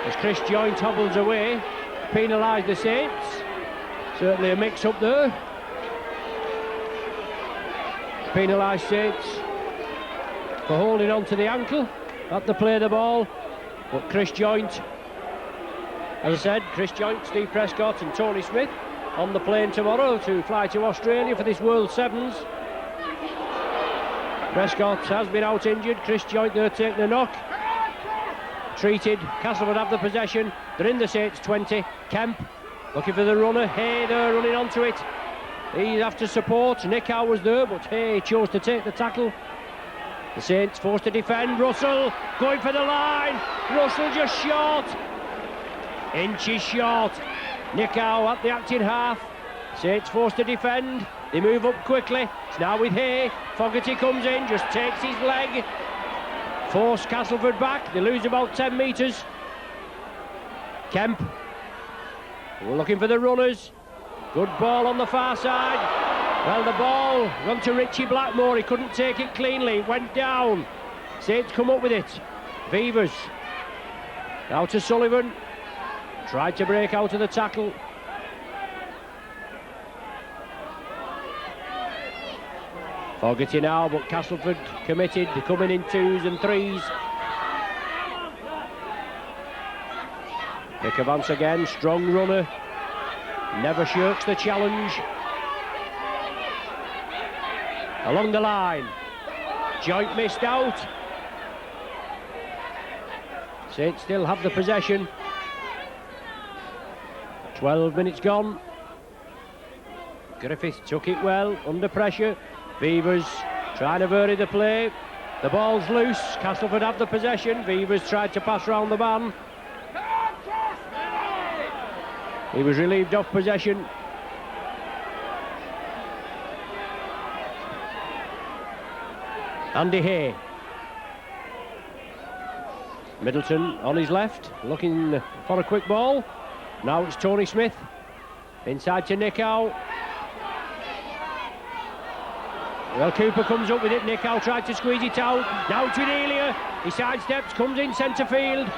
as Chris Joint hobbles away, penalised the Saints. Certainly a mix-up there. Penalised Saints for holding on to the ankle at the play of the ball, but Chris Joint, as I said, Chris Joint, Steve Prescott and Tony Smith on the plane tomorrow to fly to Australia for this World Sevens. Prescott has been out injured, Chris Joint there taking a knock. Treated, Castleford have the possession, they're in the Saints 20. Kemp looking for the runner, Hay there running onto it. He's after support. Nick Howe was there, but Hay chose to take the tackle. The Saints forced to defend. Russell going for the line. Russell just short. Inches short. Nick Howe at the acting half. Saints forced to defend. They move up quickly. It's now with Hay. Fogarty comes in, just takes his leg. Force Castleford back. They lose about 10 metres. Kemp. We're looking for the runners. Good ball on the far side. Well, the ball went to Richie Blackmore. He couldn't take it cleanly. It went down. Saints come up with it. Vevers. Now to Sullivan. Tried to break out of the tackle. Fogarty now, but Castleford committed. They're coming in 2s and 3s. Pick Vance again, strong runner. Never shirks the challenge. Along the line. Joint missed out. Saints still have the possession. 12 minutes gone. Griffith took it well, under pressure. Vevers trying to vary the play. The ball's loose. Castleford have the possession. Vevers tried to pass round the man. He was relieved of possession. Andy Hay. Middleton on his left, looking for a quick ball. Now it's Tony Smith. Inside to Nick Howe. Well, Cooper comes up with it. Nick Howe tried to squeeze it out. Now it's with Elia. He sidesteps, comes in centre field.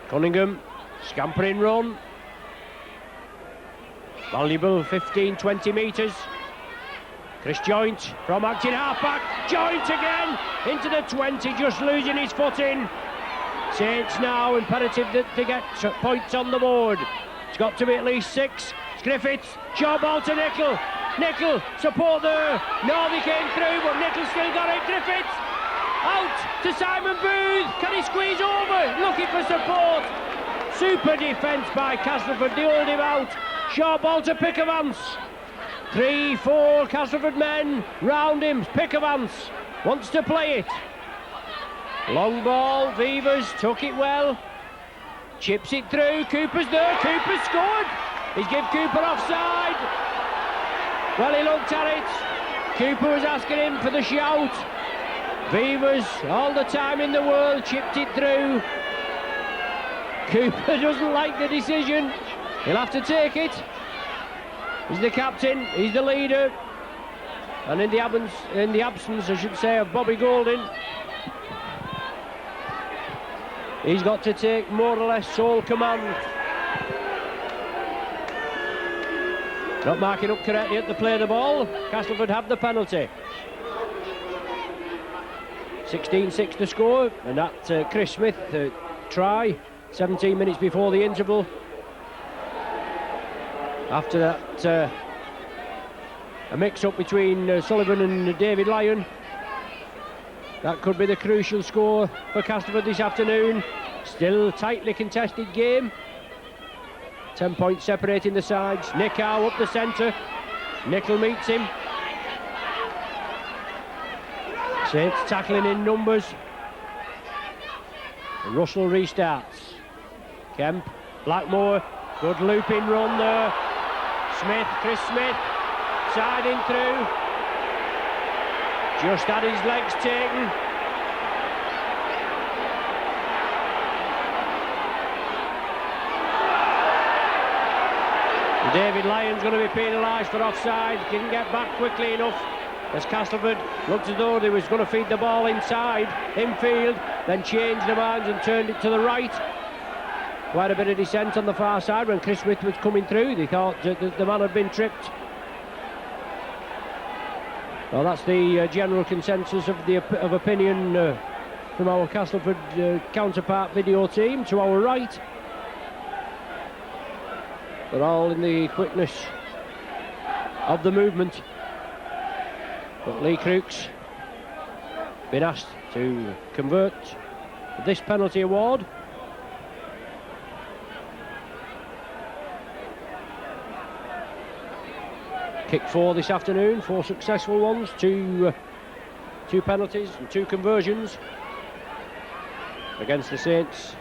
Cunningham, scampering run. Valuable 15-20 metres. Chris Joint from acting half-back. Joint again into the 20, just losing his footing. Saints now imperative to get points on the board. It's got to be at least 6. It's Griffiths. Short ball to Nickel. Nickel, support there. Northey came through, but Nickel still got it. Griffiths out to Simon Booth. Can he squeeze over? Looking for support. Super defence by Castleford. They hold him out. Short ball to Pick Vance. 3-4 Castleford men round him. Pick Vance wants to play it. Long ball. Vevers took it well. Chips it through. Cooper's there. Cooper scored. He's give Cooper offside. Well, he looked at it. Cooper was asking him for the shout. Vevers, all the time in the world, chipped it through. Cooper doesn't like the decision. He'll have to take it. He's the captain, he's the leader. And in the absence, I should say, of Bobby Golding, he's got to take more or less sole command. Not marking up correctly at the play of the ball. Castleford have the penalty. 16-6 to score, and that Chris Smith try 17 minutes before the interval. After that, a mix-up between Sullivan and David Lyon. That could be the crucial score for Castleford this afternoon. Still tightly contested game. 10 points separating the sides. Nick Howe up the centre. Nickel meets him. Saints tackling in numbers. Russell restarts. Kemp, Blackmore, good looping run there. Smith, Chris Smith, siding through. Just had his legs taken. David Lyon's going to be penalised for offside. Didn't get back quickly enough as Castleford looked as though they was going to feed the ball inside, infield, then changed their minds and turned it to the right. Quite a bit of descent on the far side when Chris Smith was coming through. They thought the man had been tripped. Well, that's the general consensus of opinion from our Castleford counterpart video team. To our right, they're all in the quickness of the movement. But Lee Crooks been asked to convert this penalty award. Kick 4 this afternoon, 4 successful ones, 2 penalties and 2 conversions against the Saints.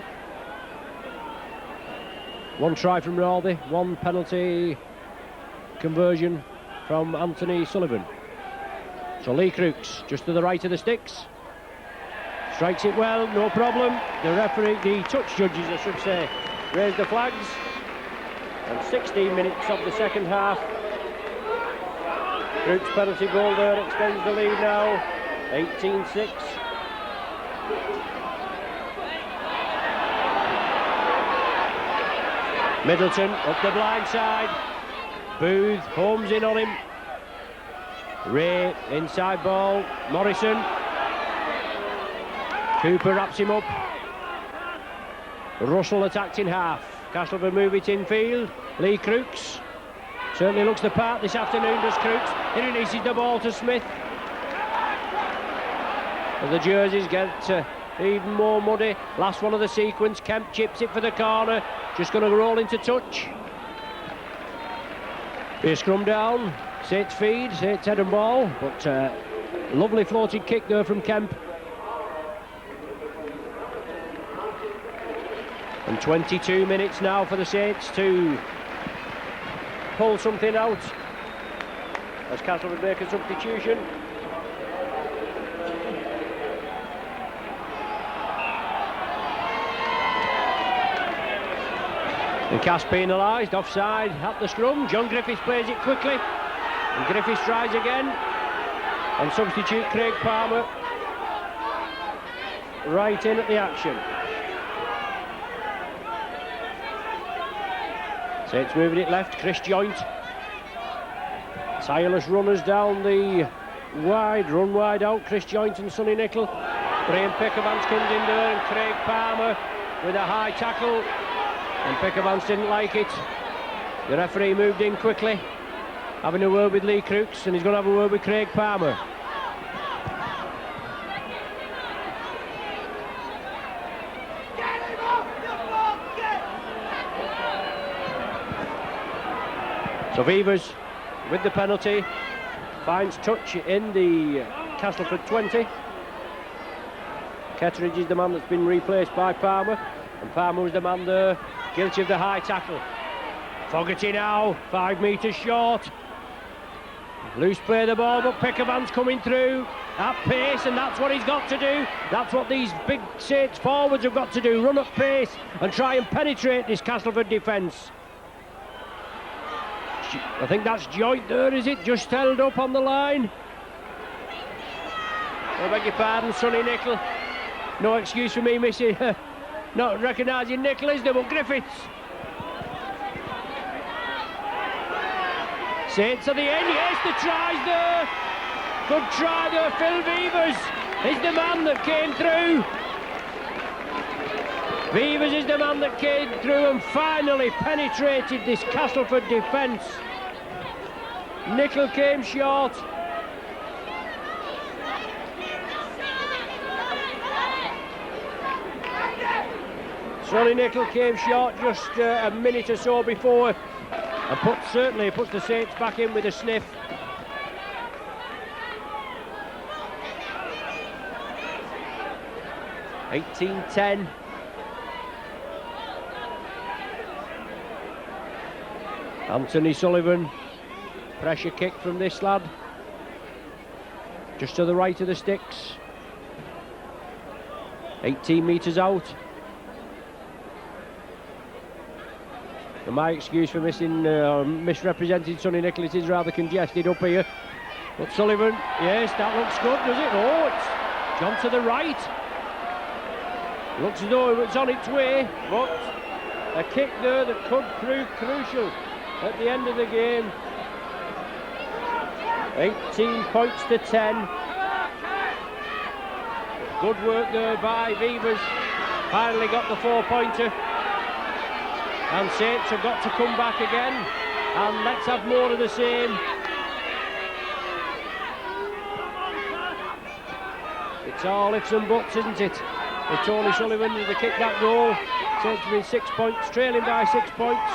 1 try from Northey, 1 penalty conversion from Anthony Sullivan. So Lee Crooks just to the right of the sticks. Strikes it well, no problem. The referee, the touch judges I should say, raise the flags. And 16 minutes of the second half. Crooks' penalty goal there extends the lead now. 18-6. Middleton up the blind side. Booth homes in on him. Ray inside ball. Morrison. Cooper wraps him up. Russell attacked in half. Castleford move it infield. Lee Crooks certainly looks the part this afternoon, does Crooks. He releases the ball to Smith. And the jerseys get even more muddy. Last one of the sequence. Kemp chips it for the corner. Just going to roll into touch. Be a scrum down. Sate's feed. Sate's head and ball. But lovely floated kick there from Kemp. And 22 minutes now for the Saints to pull something out as Castleford make a substitution. And Cass penalised, offside at the scrum. John Griffiths plays it quickly. And Griffiths tries again. And substitute Craig Palmer right in at the action. Saints moving it left, Chris Joint. Tireless runners down the wide, run wide out, Chris Joint and Sonny Nicol. Graham Pickervance comes in there and Craig Palmer with a high tackle. And Pickervance didn't like it. The referee moved in quickly, having a word with Lee Crooks, and he's going to have a word with Craig Palmer. So Vivers with the penalty finds touch in the Castleford 20. Ketteridge is the man that's been replaced by Palmer, and Palmer was the man there guilty of the high tackle. Fogarty now 5 metres short. Loose play the ball, but Pickervance coming through at pace, and that's what he's got to do. That's what these big Saints forwards have got to do, run at pace and try and penetrate this Castleford defence. I think that's Joint there, is it? Just held up on the line. I beg your pardon, Sonny Nicol. No excuse for me missing, not recognising Nicol, is there? But Griffiths. Saints at the end, yes, the try's there. Good try there, Phil Vivers is the man that came through. Vivers is the man that came through and finally penetrated this Castleford defence. Nicol came short. Sonny Nicol came short just a minute or so before, and certainly puts the Saints back in with a sniff. (18-10). Anthony Sullivan, pressure kick from this lad, just to the right of the sticks, 18 metres out. And my excuse for misrepresenting Sonny Nicol, it is rather congested up here. But Sullivan, yes, that looks good, does it? Oh, it's gone to the right. Looks as though it's on its way, but a kick there that could prove crucial at the end of the game. 18 points to 10. Good work there by Vivers. Finally got the 4-pointer. And Saints have got to come back again. And let's have more of the same. It's all ifs and buts, isn't it? With Tony Sullivan with the kick that goal. Saints have been 6 points, trailing by 6 points.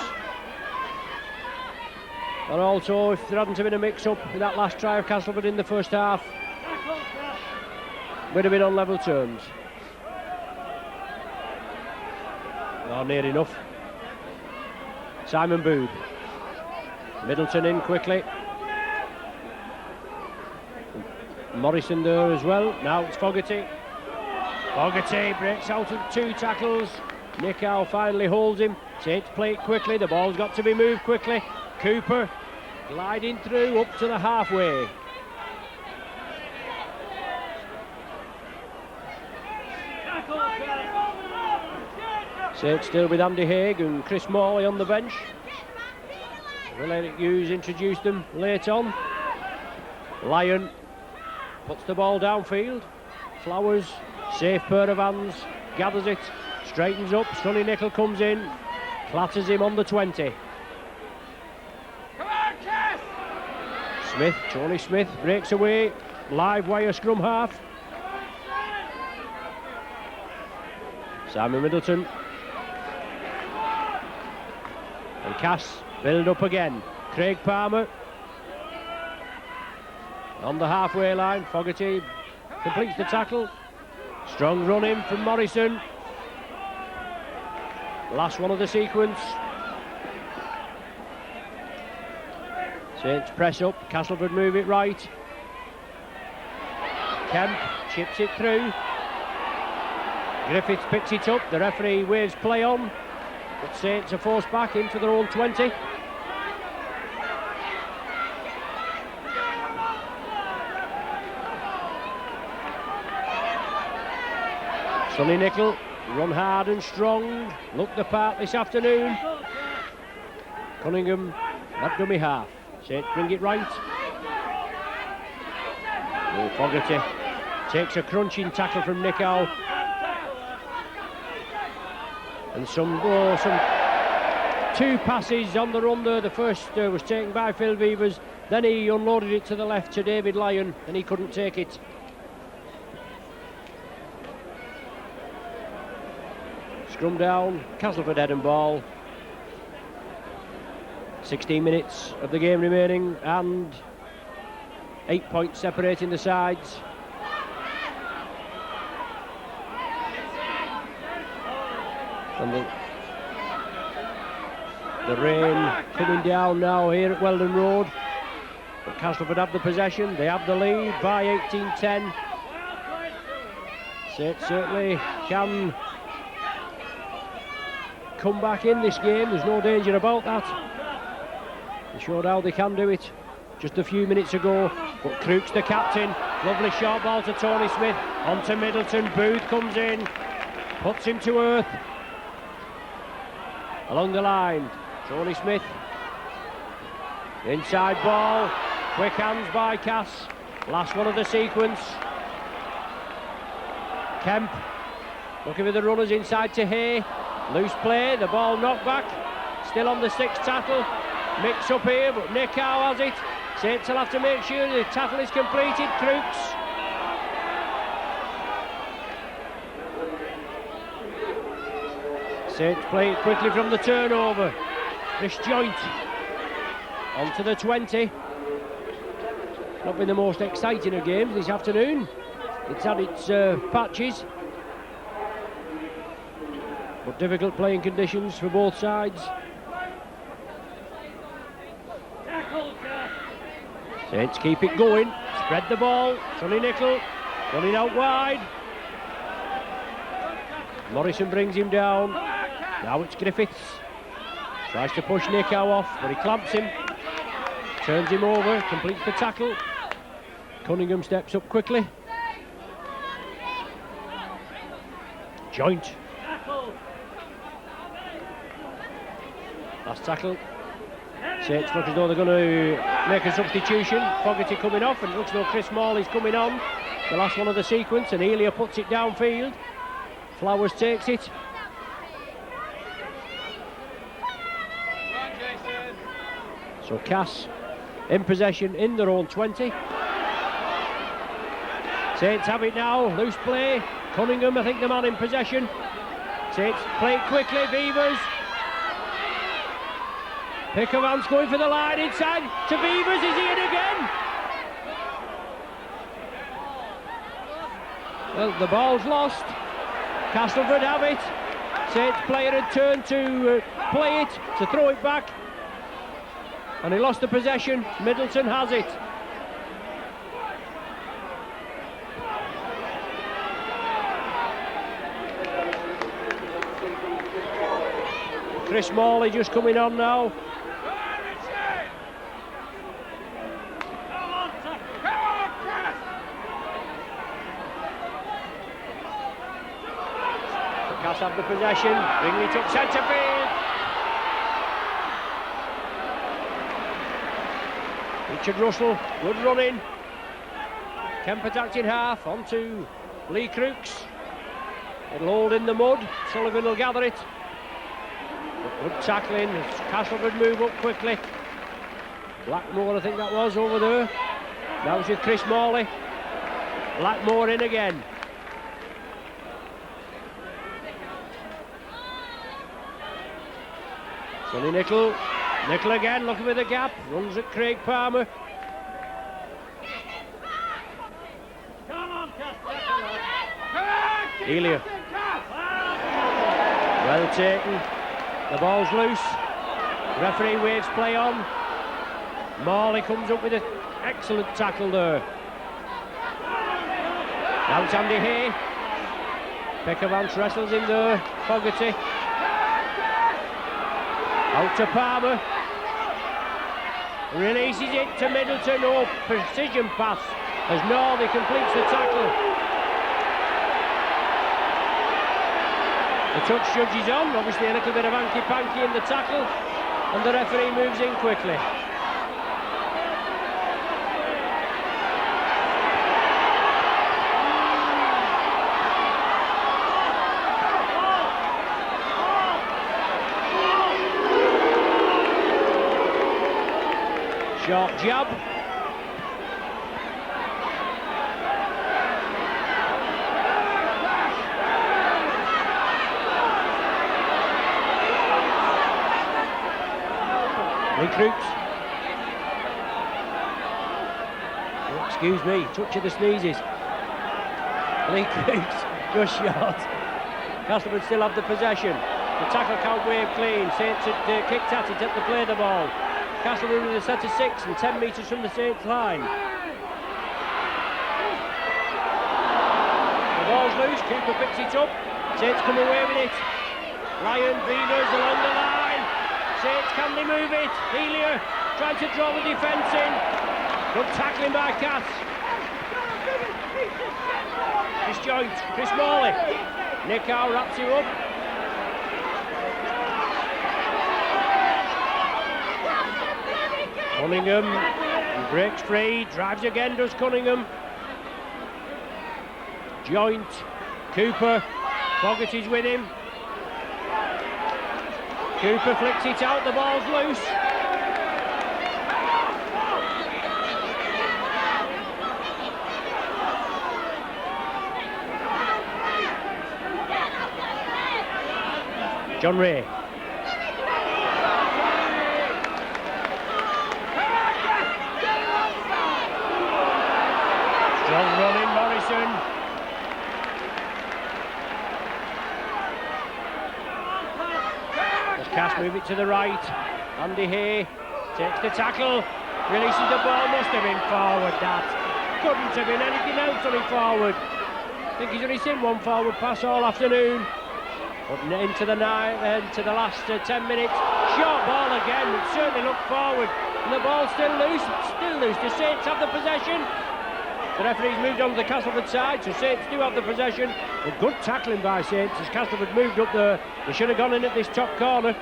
And also, if there hadn't been a mix-up with that last try of Castleford in the first half, would have been on level terms. Oh, near enough. Simon Booth. Middleton in quickly. Morrison there as well. Now it's Fogarty. Fogarty breaks out of 2 tackles. Nick Howe finally holds him. Saints play it quickly. The ball's got to be moved quickly. Cooper gliding through up to the halfway. Saints still with Andy Haig and Chris Morley on the bench. Will Eric Hughes introduce them late on. Lyon puts the ball downfield. Flowers, safe pair of hands, gathers it, straightens up. Sonny Nicol comes in, clatters him on the 20. Smith, Tony Smith breaks away. Live wire scrum half. Simon Middleton. And Cass build up again. Craig Palmer on the halfway line. Fogarty completes the tackle. Strong run in from Morrison. Last one of the sequence. Saints press up. Castleford move it right. Kemp chips it through. Griffiths picks it up. The referee waves play on. But Saints are forced back into their own 20. Sonny Nicol, run hard and strong. Looked the part this afternoon. Cunningham, that dummy half. Saints bring it right. Oh, Fogarty takes a crunching tackle from Nick Howe. And some 2 passes on the run there. The first was taken by Phil Beavers. Then he unloaded it to the left to David Lyon, and he couldn't take it. Scrum down, Castleford head and ball. 16 minutes of the game remaining, and 8 points separating the sides. And the rain coming down now here at Weldon Road. But Castleford have the possession, they have the lead by 18-10. So it certainly can come back in this game, there's no danger about that. They showed how they can do it just a few minutes ago. But Crooks the captain, lovely short ball to Tony Smith, onto Middleton. Booth comes in, puts him to earth. Along the line, Tony Smith. Inside ball, quick hands by Cass. Last one of the sequence. Kemp looking for the runners inside to Hay. Loose play, the ball knocked back. Still on the 6th tackle. Mix up here, but Nick Howe has it. Saints will have to make sure the tackle is completed. Crooks. Saints play it quickly from the turnover. This joint onto the 20. Not been the most exciting of games this afternoon. It's had its patches, but difficult playing conditions for both sides. Saints keep it going, spread the ball. Sonny Nicol running out wide. Morrison brings him down. Now it's Griffiths. Tries to push Nick Howe off, but he clamps him. Turns him over, completes the tackle. Cunningham steps up quickly. Joint. Last tackle. Saints look as though they're going to make a substitution. Fogarty coming off, and it looks as though Chris Morley's coming on. The last one of the sequence, and Elia puts it downfield. Flowers takes it. So Cass in possession in their own 20. Saints have it now, loose play. Cunningham, I think, the man in possession. Saints play it quickly, Beavers. Pickerman's going for the line inside to Beavers, is he in again? Well, the ball's lost. Castleford have it. Saints player had turned to play it, to throw it back. And he lost the possession. Middleton has it. Chris Morley just coming on now. Cass have the possession. Ringley took centre field. Richard Russell, good running. Kemp attacked in half, on to Lee Crooks. It'll hold in the mud, Sullivan will gather it. But good tackling as Castleford move up quickly. Blackmore, I think that was, over there. Now it's with Chris Morley. Blackmore in again. Sonny Nicholl. Nicholl again, looking with the gap. Runs at Craig Palmer. Elia. Well taken. The ball's loose. Referee waves play on. Morley comes up with an excellent tackle there. Now it's Andy Hay. Peckervance wrestles in there. Fogarty. Out to Palmer. Releases it to Middleton. Oh, precision pass as Northey completes the tackle. The touch judge is on, obviously a little bit of hanky-panky in the tackle, and the referee moves in quickly. Short jab. Lee Crooks. Oh, excuse me, touch of the sneezes. Lee Crooks, just short. Castleford still have the possession. The tackle count wave clean. Saints had kicked at it at the play the ball. Castleford with a set of 6 and 10 metres from the Saints line. The ball's loose, Cooper picks it up. Saints come away with it. Ryan Beavers along the line. Saints, can they move it? Elia trying to draw the defence in. Good tackling by Cass. Disjoint, Chris Morley. Nick Howe wraps him up. Cunningham breaks free, drives again, does Cunningham. Joint, Cooper, Fogarty's with him. Cooper flicks it out, the ball's loose. John Ray. Strong running, Morrison. Cass move it to the right. Andy Hay takes the tackle, releases the ball. Must have been forward, that. Couldn't have been anything else on it forward. I think he's only seen one forward pass all afternoon. But into the last 10 minutes. Short ball again, it certainly looked forward. And the ball's still loose, The Saints have the possession. The referee's moved on to the Castleford side, so Saints do have the possession. A good tackling by Saints as Castleford moved up there. They should have gone in at this top corner.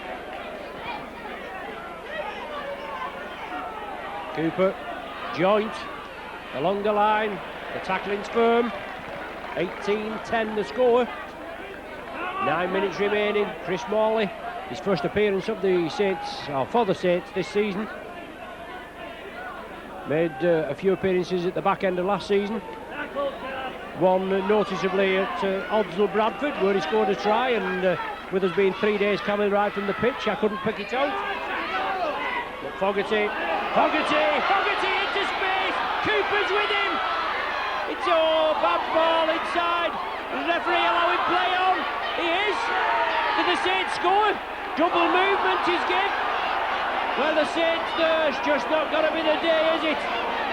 Cooper, Joint, along the line. The tackling's firm. 18-10 the score. 9 minutes remaining. Chris Morley, his first appearance of the Saints, or for the Saints this season. Made a few appearances at the back end of last season. One noticeably at Oddsall Bradford, where he scored a try, and with us being 3 days coming right from the pitch, I couldn't pick it out. But Fogarty into space. Cooper's with him. It's bad ball inside. The referee allowing play on. He is. Did the Saints score? Double movement is given. Well, the Saints there's just not going to be the day, is it?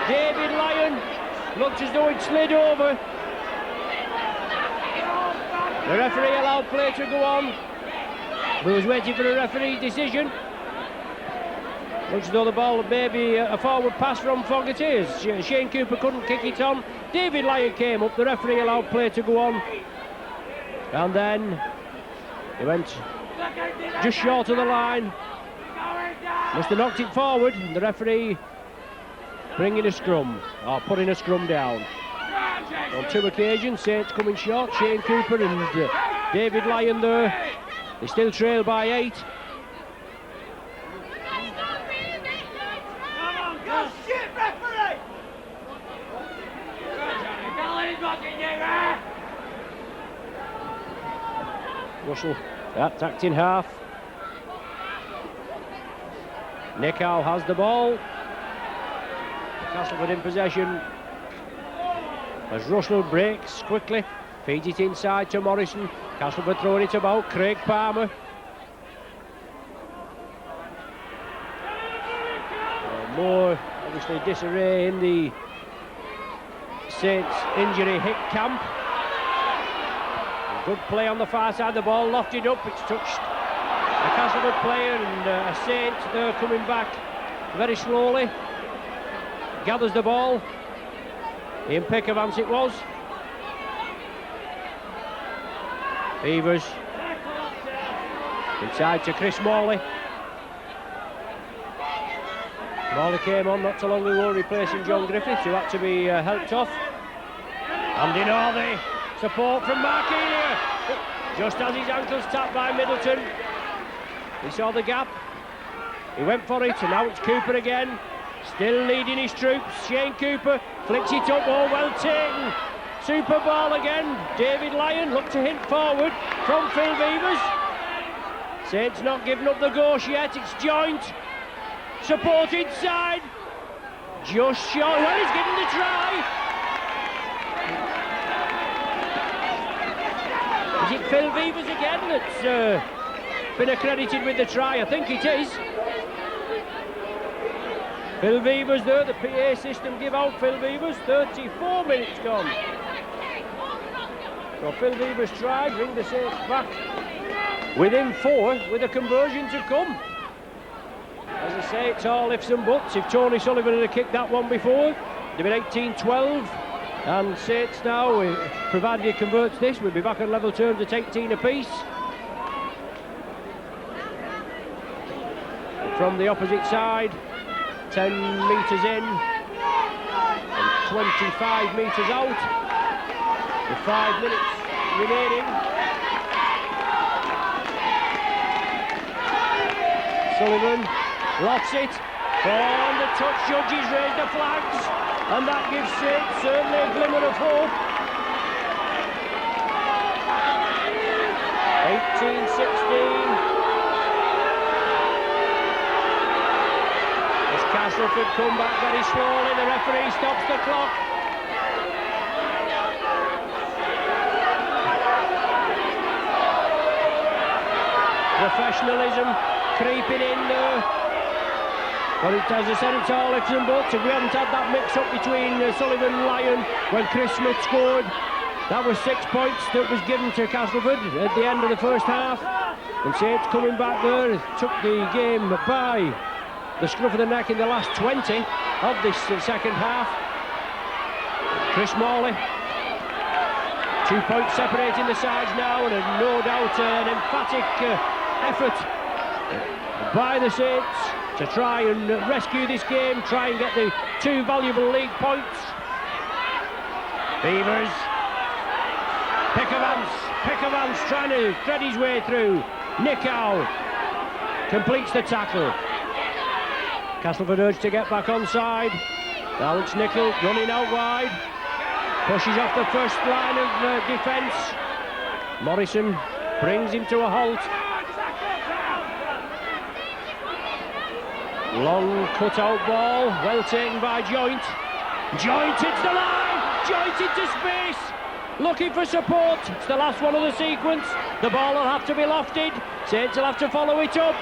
David Lyon looked as though it slid over. The referee allowed play to go on. We was waiting for a referee's decision. Looks as though the ball may be a forward pass from Fogarty. Shane Cooper couldn't kick it on. David Lyon came up. The referee allowed play to go on. And then he went just short of the line. Must have knocked it forward. And the referee bringing a scrum, or putting a scrum down. On two occasions, Saints coming short. Shane Cooper and David Lyon there. They still trail by 8. Russell, tacked in half. Nickow has the ball. Castleford in possession. As Russell breaks quickly, feeds it inside to Morrison. Castleford throwing it about. Craig Palmer. More, obviously, disarray in the Saints injury hit camp. Good play on the far side, the ball lofted up, it's touched a Castleford player, and a Saint there coming back very slowly. Gathers the ball. Ian Pickavance it was. Beavers. Inside to Chris Morley. Morley came on not too long ago, replacing John Griffiths, who had to be helped off. And in all the support from Mark Elia, just as his ankle's tapped by Middleton. He saw the gap, he went for it, and now it's Cooper again, still leading his troops. Shane Cooper flicks it up, oh well taken. Super ball again. David Lyon looked to hint forward from Phil Beavers. Saints not giving up the ghost yet, it's joint. Support inside, just short. Well, he's getting the try. Is it Phil Beavers again that's been accredited with the try? I think it is. Phil Beavers there, the PA system give out Phil Beavers. 34 minutes gone. So Phil Beavers tried, bring the Saints back within 4 with a conversion to come. As I say, it's all ifs and buts. If Tony Sullivan had kicked that one before, they'd been 18-12. And Saints now, provided he converts this, we'll be back on level terms at 18 apiece. And from the opposite side, 10 metres in and 25 metres out, with 5 minutes remaining. Sullivan lofts it, and the touch judges raise the flags, and that gives Saints certainly a glimmer of hope. 18-16. As Castleford come back very slowly, the referee stops the clock. Professionalism creeping in there. But as I said, it's all ifs and buts. If we hadn't had that mix-up between Sullivan and Lyon when Chris Smith scored, that was 6 points that was given to Castleford at the end of the first half. And Saints coming back there took the game by the scruff of the neck in the last 20 of this second half. Chris Morley, 2 points separating the sides now, and no doubt an emphatic effort by the Saints to try and rescue this game, try and get the 2 valuable league points. Beavers, Pickavance trying to thread his way through. Nickow completes the tackle. Castleford urged to get back onside. Alex Nichol running out wide, pushes off the first line of defence. Morrison brings him to a halt. Long cut-out ball, well taken by Joint. Joint hits the line, Joint into space, looking for support. It's the last one of the sequence. The ball will have to be lofted. Saints will have to follow it up.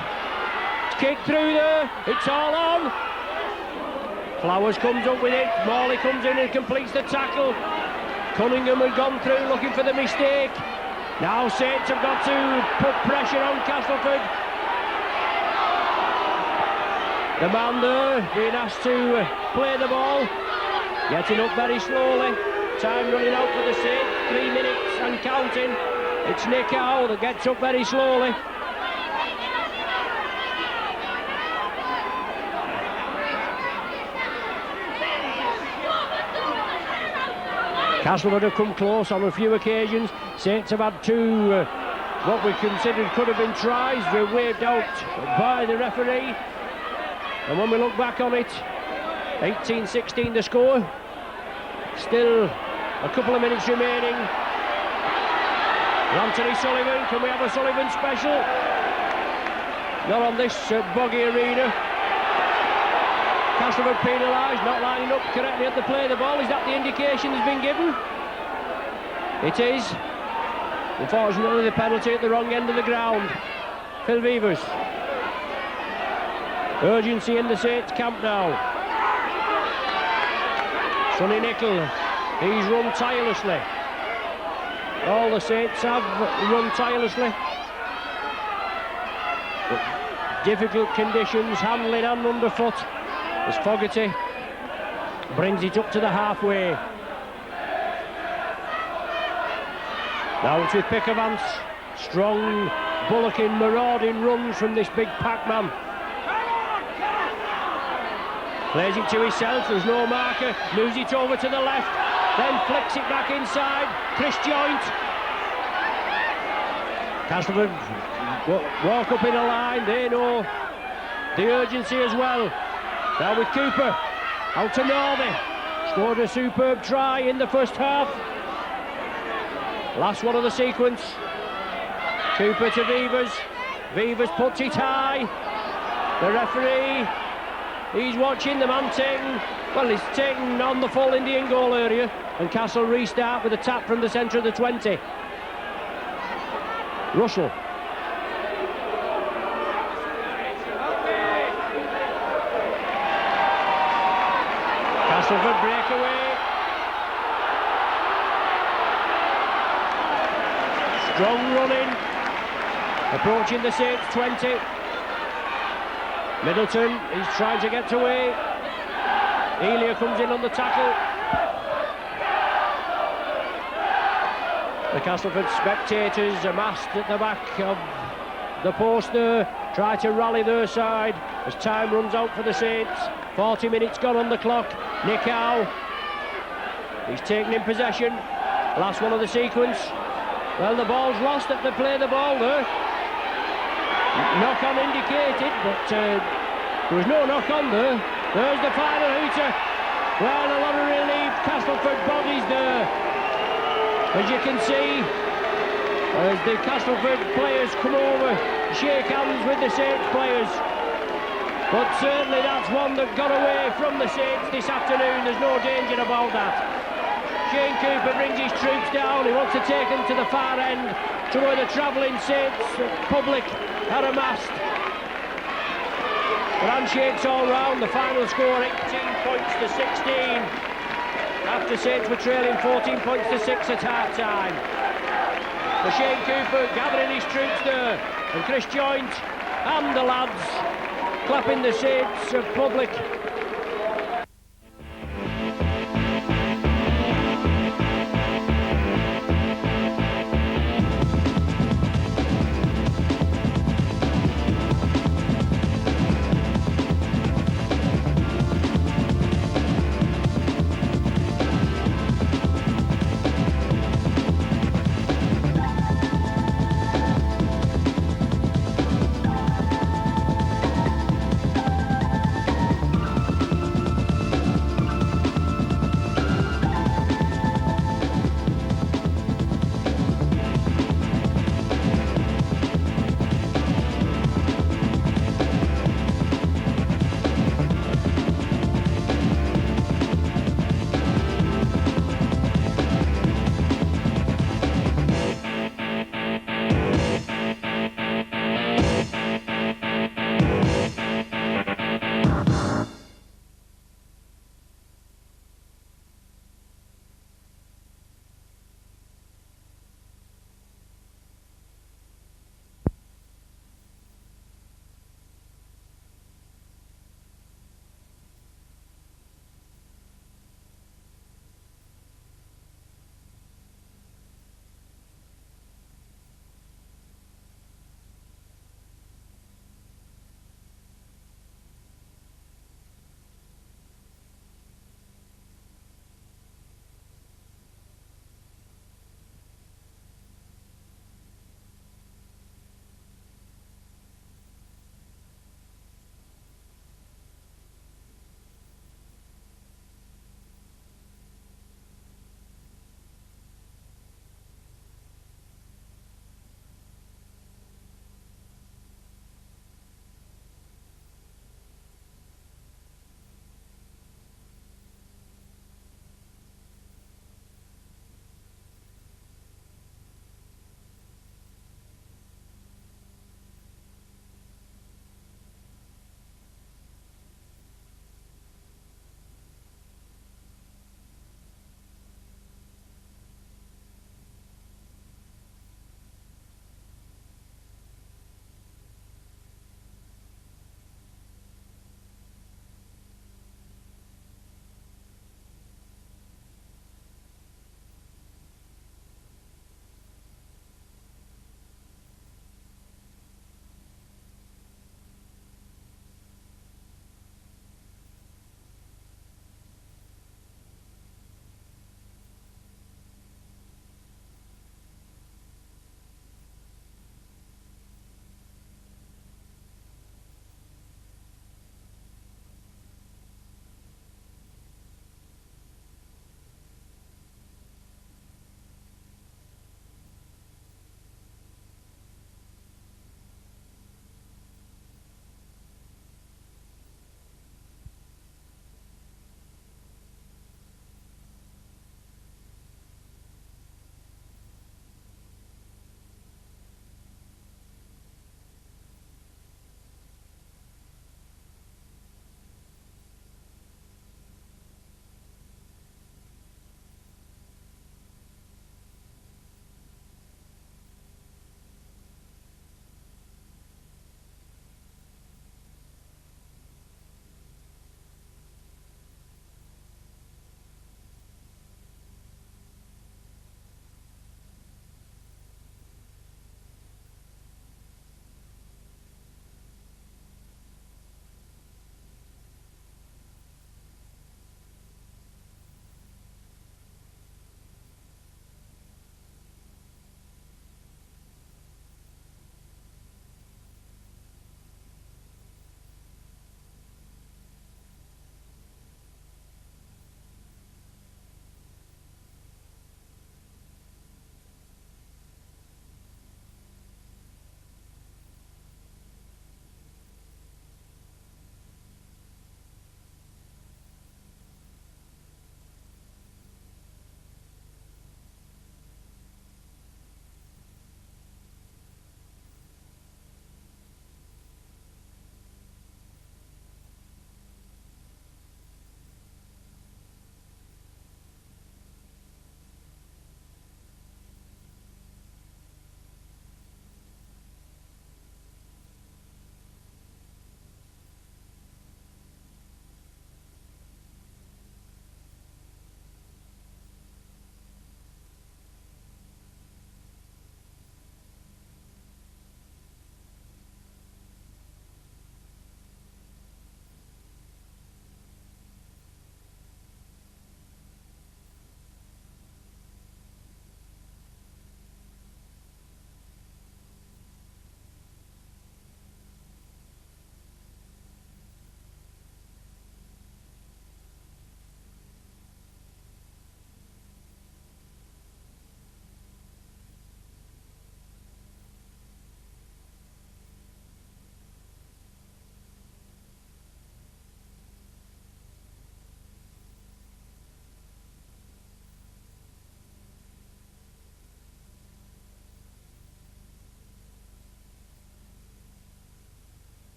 kick through there, it's all on. Flowers comes up with it, Morley comes in and completes the tackle. Cunningham had gone through looking for the mistake. Now Saints have got to put pressure on Castleford. The man there being asked to play the ball, getting up very slowly. Time running out for the Saints, 3 minutes and counting. It's Nick Howe that gets up very slowly. Castleford have come close on a few occasions. Saints have had two what we considered could have been tries. They're waved out by the referee. And when we look back on it, 18-16 the score. Still a couple of minutes remaining. Anthony Sullivan, can we have a Sullivan special? Not on this boggy arena. Castleford penalised, not lining up correctly at the play of the ball. Is that the indication that's been given? It is. Unfortunately, the penalty at the wrong end of the ground. Phil Vevers. Urgency in the Saints camp now. Sonny Nicol, he's run tirelessly. All the Saints have run tirelessly. But difficult conditions, handling and underfoot, as Fogarty brings it up to the halfway. Now it's with Pickavance. Strong, bullocking, marauding runs from this big pac-man. Plays it to himself, there's no marker, moves it over to the left, then flicks it back inside. Chris Joint. Castleford walk up in a line, they know the urgency as well. Now with Cooper, out to Norby. Scored a superb try in the first half. Last one of the sequence. Cooper to Vevers. Vevers puts it high. The referee, he's watching the man taking, well, he's taken on the full Indian goal area, and Castle restart with a tap from the centre of the 20. Russell. Castleford breakaway. Strong running. Approaching the Saints 20. Middleton, he's trying to get away. Elia comes in on the tackle. The Castleford spectators amassed at the back of the post there, try to rally their side as time runs out for the Saints. 40 minutes gone on the clock. Nick Howe, he's taken in possession. Last one of the sequence. Well, the ball's lost at the play of the ball there. Knock-on indicated, but there was no knock-on there. There's the final hooter. Well, a lot of relief. Castleford bodies there. As you can see, as the Castleford players come over, shake hands with the Saints players. But certainly that's one that got away from the Saints this afternoon. There's no danger about that. Shane Cooper brings his troops down. He wants to take them to the far end, to where the travelling Saints public are amassed. But handshakes all round. The final score 18 points to 16. After Saints were trailing 14 points to 6 at half-time. So Shane Cooper gathering his troops there, and Chris Joint and the lads clapping the Saints public